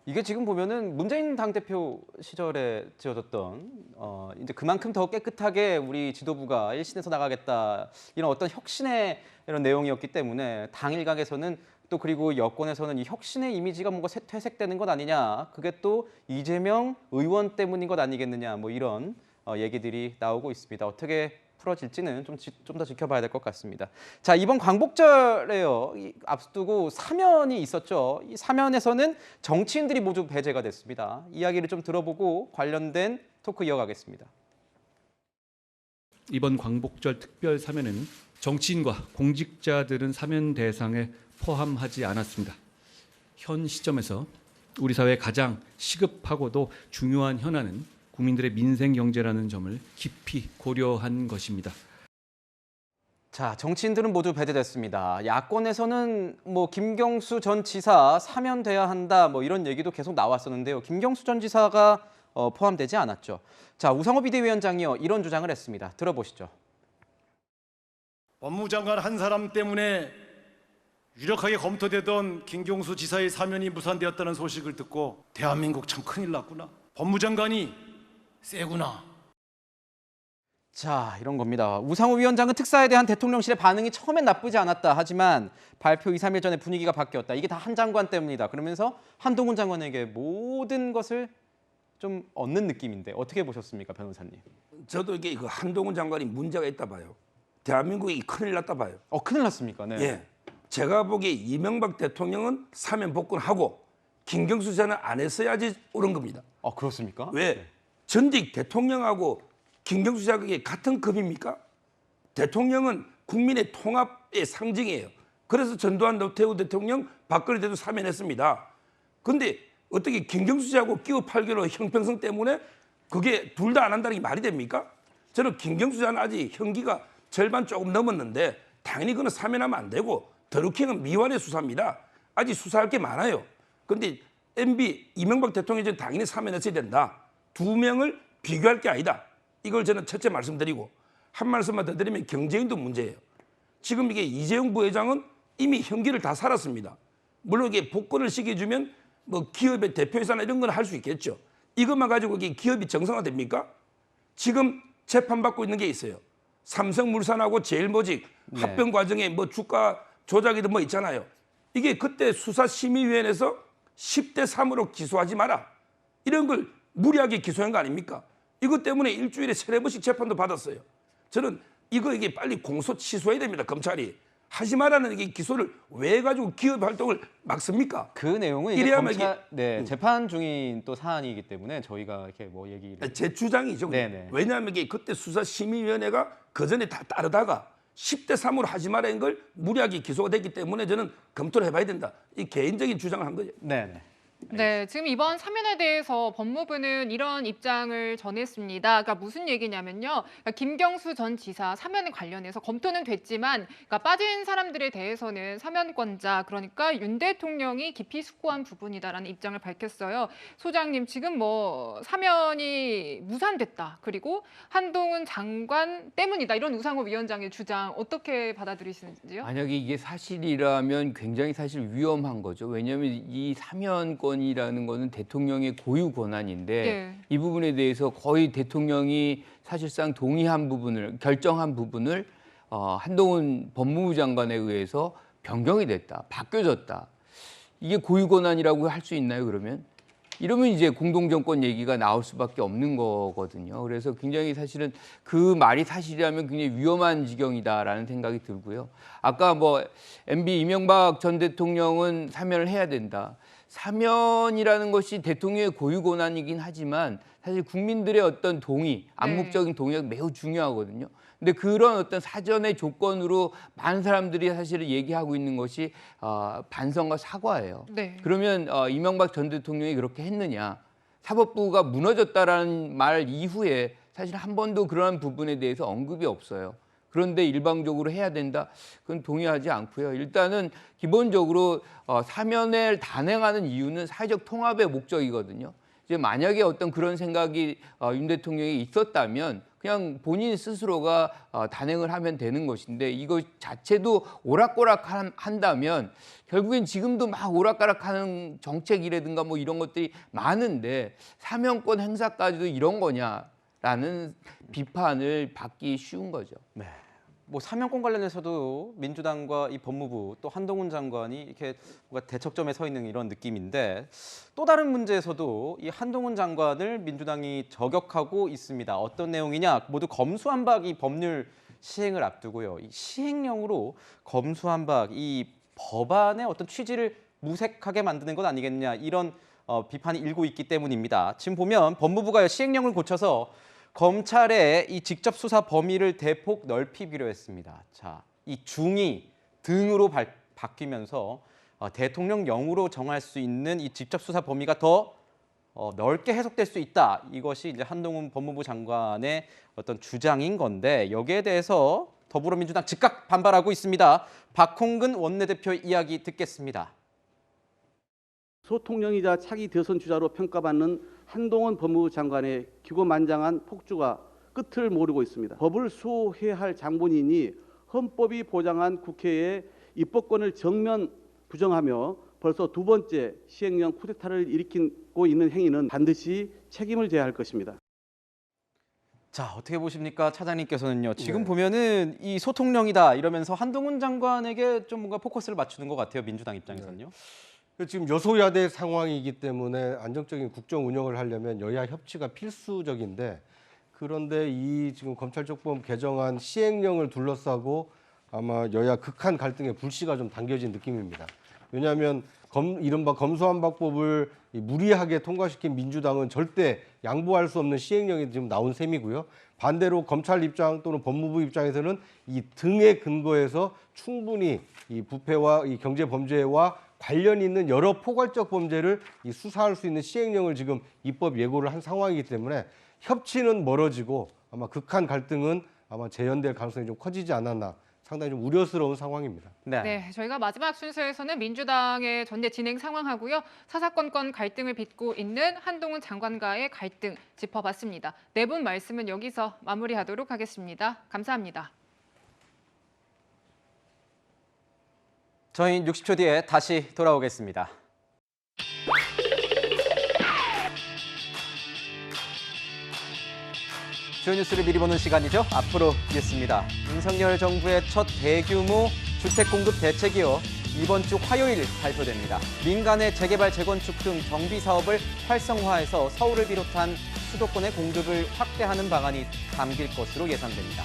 이게 지금 보면은 문재인 당대표 시절에 지어졌던 이제 그만큼 더 깨끗하게 우리 지도부가 일신에서 나가겠다, 이런 어떤 혁신의 이런 내용이었기 때문에 당 일각에서는 또 그리고 여권에서는 이 혁신의 이미지가 뭔가 퇴색되는 것 아니냐, 그게 또 이재명 의원 때문인 것 아니겠느냐, 뭐 이런 얘기들이 나오고 있습니다. 어떻게 풀어질지는 좀 더 지켜봐야 될 것 같습니다. 자, 이번 광복절에요. 앞두고 사면이 있었죠. 이 사면에서는 정치인들이 모두 배제가 됐습니다. 이야기를 좀 들어보고 관련된 토크 이어가겠습니다. 이번 광복절 특별 사면은 정치인과 공직자들은 사면 대상에 포함하지 않았습니다. 현 시점에서 우리 사회의 가장 시급하고도 중요한 현안은 국민들의 민생 경제라는 점을 깊이 고려한 것입니다. 자, 정치인들은 모두 배제됐습니다. 야권에서는 김경수 전 지사 사면돼야 한다 이런 얘기도 계속 나왔었는데요. 김경수 전 지사가 포함되지 않았죠. 자, 우상호 비대위원장이요, 이런 주장을 했습니다. 들어보시죠. 법무장관 한 사람 때문에 유력하게 검토되던 김경수 지사의 사면이 무산되었다는 소식을 듣고 대한민국 참 큰일 났구나. 법무장관이 세구나. 자, 이런 겁니다. 우상호 위원장은 특사에 대한 대통령실의 반응이 처음엔 나쁘지 않았다. 하지만 발표 2, 3일 전에 분위기가 바뀌었다. 이게 다 한 장관 때문이다. 그러면서 한동훈 장관에게 모든 것을 좀 얻는 느낌인데 어떻게 보셨습니까, 변호사님? 저도 이게 한동훈 장관이 문제가 있다 봐요. 대한민국이 큰일 났다 봐요. 큰일 났습니까? 네. 예. 제가 보기에 이명박 대통령은 사면 복권하고 김경수 지사는 안 했어야지 옳은 겁니다. 그렇습니까? 왜? 전직 대통령하고 김경수 지사가 같은 급입니까? 대통령은 국민의 통합의 상징이에요. 그래서 전두환 노태우 대통령, 박근혜 대통령 사면했습니다. 그런데 어떻게 김경수 지사하고 끼워 팔기로 형평성 때문에 그게 둘 다 안 한다는 게 말이 됩니까? 저는 김경수 지사는 아직 형기가 절반 조금 넘었는데 당연히 그는 사면하면 안 되고 더루킹은 미완의 수사입니다. 아직 수사할 게 많아요. 그런데 MB 이명박 대통령이 당연히 사면했어야 된다. 두 명을 비교할 게 아니다. 이걸 저는 첫째 말씀드리고 한 말씀만 더 드리면 경제인도 문제예요. 지금 이게 이재용 부회장은 이미 형기를 다 살았습니다. 물론 이게 복권을 시켜주면 기업의 대표이사나 이런 건 할 수 있겠죠. 이것만 가지고 이게 기업이 정상화됩니까? 지금 재판받고 있는 게 있어요. 삼성물산하고 제일모직 합병 과정에 주가 조작이든 있잖아요. 이게 그때 수사심의위원회에서 10대 3으로 기소하지 마라. 이런 걸 무리하게 기소한 거 아닙니까? 이것 때문에 일주일에 3-4번씩 재판도 받았어요. 저는 이게 빨리 공소 취소해야 됩니다. 검찰이. 하지 말라는 이게 기소를 왜 가지고 기업 활동을 막습니까? 그 내용은 이제 재판 중인 또 사안이기 때문에 저희가 이렇게 얘기를 제 주장이죠. 네네. 왜냐하면 이게 그때 수사심의위원회가 그 전에 다 따르다가 10대 3으로 하지 말라는 걸 무리하게 기소가 됐기 때문에 저는 검토를 해봐야 된다. 이 개인적인 주장을 한 거죠. 네네. 네, 지금 이번 사면에 대해서 법무부는 이런 입장을 전했습니다. 그러니까 무슨 얘기냐면요. 그러니까 김경수 전 지사 사면에 관련해서 검토는 됐지만 빠진 사람들에 대해서는 사면권자, 그러니까 윤 대통령이 깊이 숙고한 부분이다라는 입장을 밝혔어요. 소장님, 지금 사면이 무산됐다. 그리고 한동훈 장관 때문이다. 이런 우상호 위원장의 주장 어떻게 받아들이시는지요? 만약에 이게 사실이라면 굉장히 사실 위험한 거죠. 왜냐하면 이 사면권이라는 거는 대통령의 고유 권한인데 이 부분에 대해서 거의 대통령이 사실상 동의한 부분을, 결정한 부분을 한동훈 법무부 장관에 의해서 변경이 됐다, 바뀌어졌다. 이게 고유 권한이라고 할 수 있나요, 그러면? 이러면 이제 공동정권 얘기가 나올 수밖에 없는 거거든요. 그래서 굉장히 사실은 그 말이 사실이라면 굉장히 위험한 지경이다라는 생각이 들고요. 아까 MB 이명박 전 대통령은 사면을 해야 된다. 사면이라는 것이 대통령의 고유 권한이긴 하지만 사실 국민들의 어떤 동의, 암묵적인 동의가 매우 중요하거든요. 근데 그런 어떤 사전의 조건으로 많은 사람들이 사실은 얘기하고 있는 것이 반성과 사과예요. 네. 그러면 이명박 전 대통령이 그렇게 했느냐? 사법부가 무너졌다라는 말 이후에 사실 한 번도 그런 부분에 대해서 언급이 없어요. 그런데 일방적으로 해야 된다? 그건 동의하지 않고요. 일단은 기본적으로 사면을 단행하는 이유는 사회적 통합의 목적이거든요. 이제 만약에 어떤 그런 생각이 윤 대통령이 있었다면 그냥 본인 스스로가 단행을 하면 되는 것인데 이거 자체도 오락가락 한다면 결국엔 지금도 막 오락가락하는 정책이라든가 이런 것들이 많은데 사면권 행사까지도 이런 거냐라는 비판을 받기 쉬운 거죠. 네. 뭐 사면권 관련해서도 민주당과 이 법무부 또 한동훈 장관이 이렇게 뭔가 대척점에 서 있는 이런 느낌인데 또 다른 문제에서도 이 한동훈 장관을 민주당이 저격하고 있습니다. 어떤 내용이냐? 모두 검수완박 이 법률 시행을 앞두고요. 이 시행령으로 검수완박 이 법안의 어떤 취지를 무색하게 만드는 것 아니겠냐 이런 비판이 일고 있기 때문입니다. 지금 보면 법무부가 시행령을 고쳐서 검찰의 이 직접 수사 범위를 대폭 넓히기로 했습니다. 자, 이 중이 등으로 바뀌면서 대통령령으로 정할 수 있는 이 직접 수사 범위가 더 넓게 해석될 수 있다. 이것이 이제 한동훈 법무부 장관의 어떤 주장인 건데 여기에 대해서 더불어민주당 즉각 반발하고 있습니다. 박홍근 원내대표의 이야기 듣겠습니다. 소통령이자 차기 대선 주자로 평가받는 한동훈 법무부 장관의 기고만장한 폭주가 끝을 모르고 있습니다. 법을 수호해야 할 장본인이 헌법이 보장한 국회의 입법권을 정면 부정하며 벌써 두 번째 시행령 쿠데타를 일으키고 있는 행위는 반드시 책임을 져야 할 것입니다. 자, 어떻게 보십니까? 차장님께서는요. 지금 보면은 이 소통령이다 이러면서 한동훈 장관에게 좀 뭔가 포커스를 맞추는 것 같아요. 민주당 입장에서는요. 지금 여소야대 상황이기 때문에 안정적인 국정 운영을 하려면 여야 협치가 필수적인데 그런데 이 지금 검찰적법 개정안 시행령을 둘러싸고 아마 여야 극한 갈등의 불씨가 좀 당겨진 느낌입니다. 왜냐하면 이른바 검수완박법을 무리하게 통과시킨 민주당은 절대 양보할 수 없는 시행령이 지금 나온 셈이고요. 반대로 검찰 입장 또는 법무부 입장에서는 이 등의 근거에서 충분히 이 부패와 이 경제 범죄와 관련 있는 여러 포괄적 범죄를 수사할 수 있는 시행령을 지금 입법 예고를 한 상황이기 때문에 협치는 멀어지고 아마 극한 갈등은 아마 재현될 가능성이 좀 커지지 않았나 상당히 좀 우려스러운 상황입니다. 네, 저희가 마지막 순서에서는 민주당의 전대 진행 상황하고요. 사사건건 갈등을 빚고 있는 한동훈 장관과의 갈등 짚어봤습니다. 네 분 말씀은 여기서 마무리하도록 하겠습니다. 감사합니다. 저희는 60초 뒤에 다시 돌아오겠습니다. 주요 뉴스를 미리 보는 시간이죠. 앞으로 뉴스입니다. 윤석열 정부의 첫 대규모 주택 공급 대책이요. 이번 주 화요일 발표됩니다. 민간의 재개발, 재건축 등 정비 사업을 활성화해서 서울을 비롯한 수도권의 공급을 확대하는 방안이 담길 것으로 예상됩니다.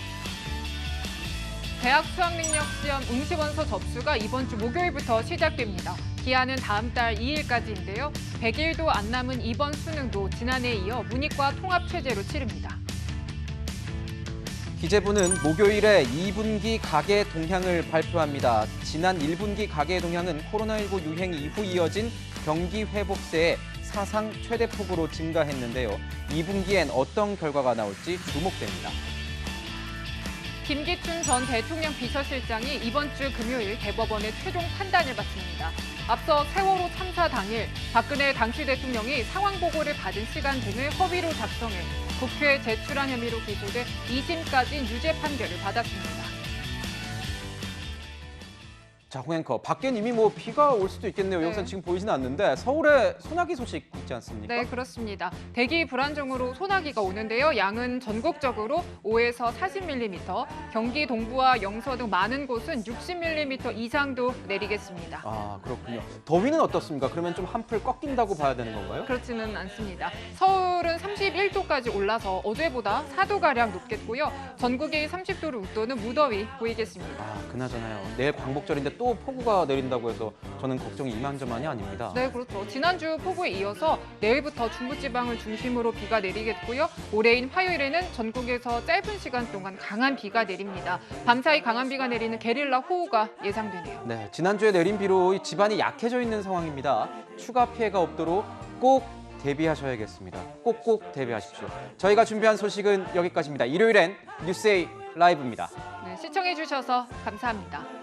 대학 수학능력시험 응시원서 접수가 이번 주 목요일부터 시작됩니다. 기한은 다음 달 2일까지인데요. 100일도 안 남은 이번 수능도 지난해에 이어 문이과 통합체제로 치릅니다. 기재부는 목요일에 2분기 가계 동향을 발표합니다. 지난 1분기 가계 동향은 코로나19 유행 이후 이어진 경기 회복세에 사상 최대 폭으로 증가했는데요. 2분기엔 어떤 결과가 나올지 주목됩니다. 김기춘 전 대통령 비서실장이 이번 주 금요일 대법원에 최종 판단을 받습니다. 앞서 세월호 참사 당일 박근혜 당시 대통령이 상황 보고를 받은 시간 등을 허위로 작성해 국회에 제출한 혐의로 기소돼 2심까지 유죄 판결을 받았습니다. 자, 홍앵커, 밖엔 이미 뭐 비가 올 수도 있겠네요. 영상 지금 보이지는 않는데 서울에 소나기 소식 있지 않습니까? 네, 그렇습니다. 대기 불안정으로 소나기가 오는데요. 양은 전국적으로 5에서 40mm, 경기 동부와 영서 등 많은 곳은 60mm 이상도 내리겠습니다. 아, 그렇군요. 더위는 어떻습니까? 그러면 좀 한풀 꺾인다고 봐야 되는 건가요? 그렇지는 않습니다. 서울은 31도까지 올라서 어제보다 4도가량 높겠고요. 전국이 30도를 웃도는 무더위 보이겠습니다. 아, 그나저나요. 내일 광복절인데 또 폭우가 내린다고 해서 저는 걱정이 이만저만이 아닙니다. 네, 그렇죠. 지난주 폭우에 이어서 내일부터 중부지방을 중심으로 비가 내리겠고요. 모레인 화요일에는 전국에서 짧은 시간 동안 강한 비가 내립니다. 밤사이 강한 비가 내리는 게릴라 호우가 예상되네요. 네, 지난주에 내린 비로 집안이 약해져 있는 상황입니다. 추가 피해가 없도록 꼭 대비하셔야겠습니다. 꼭꼭 대비하십시오. 저희가 준비한 소식은 여기까지입니다. 일요일엔 뉴스에이 라이브입니다. 네, 시청해주셔서 감사합니다.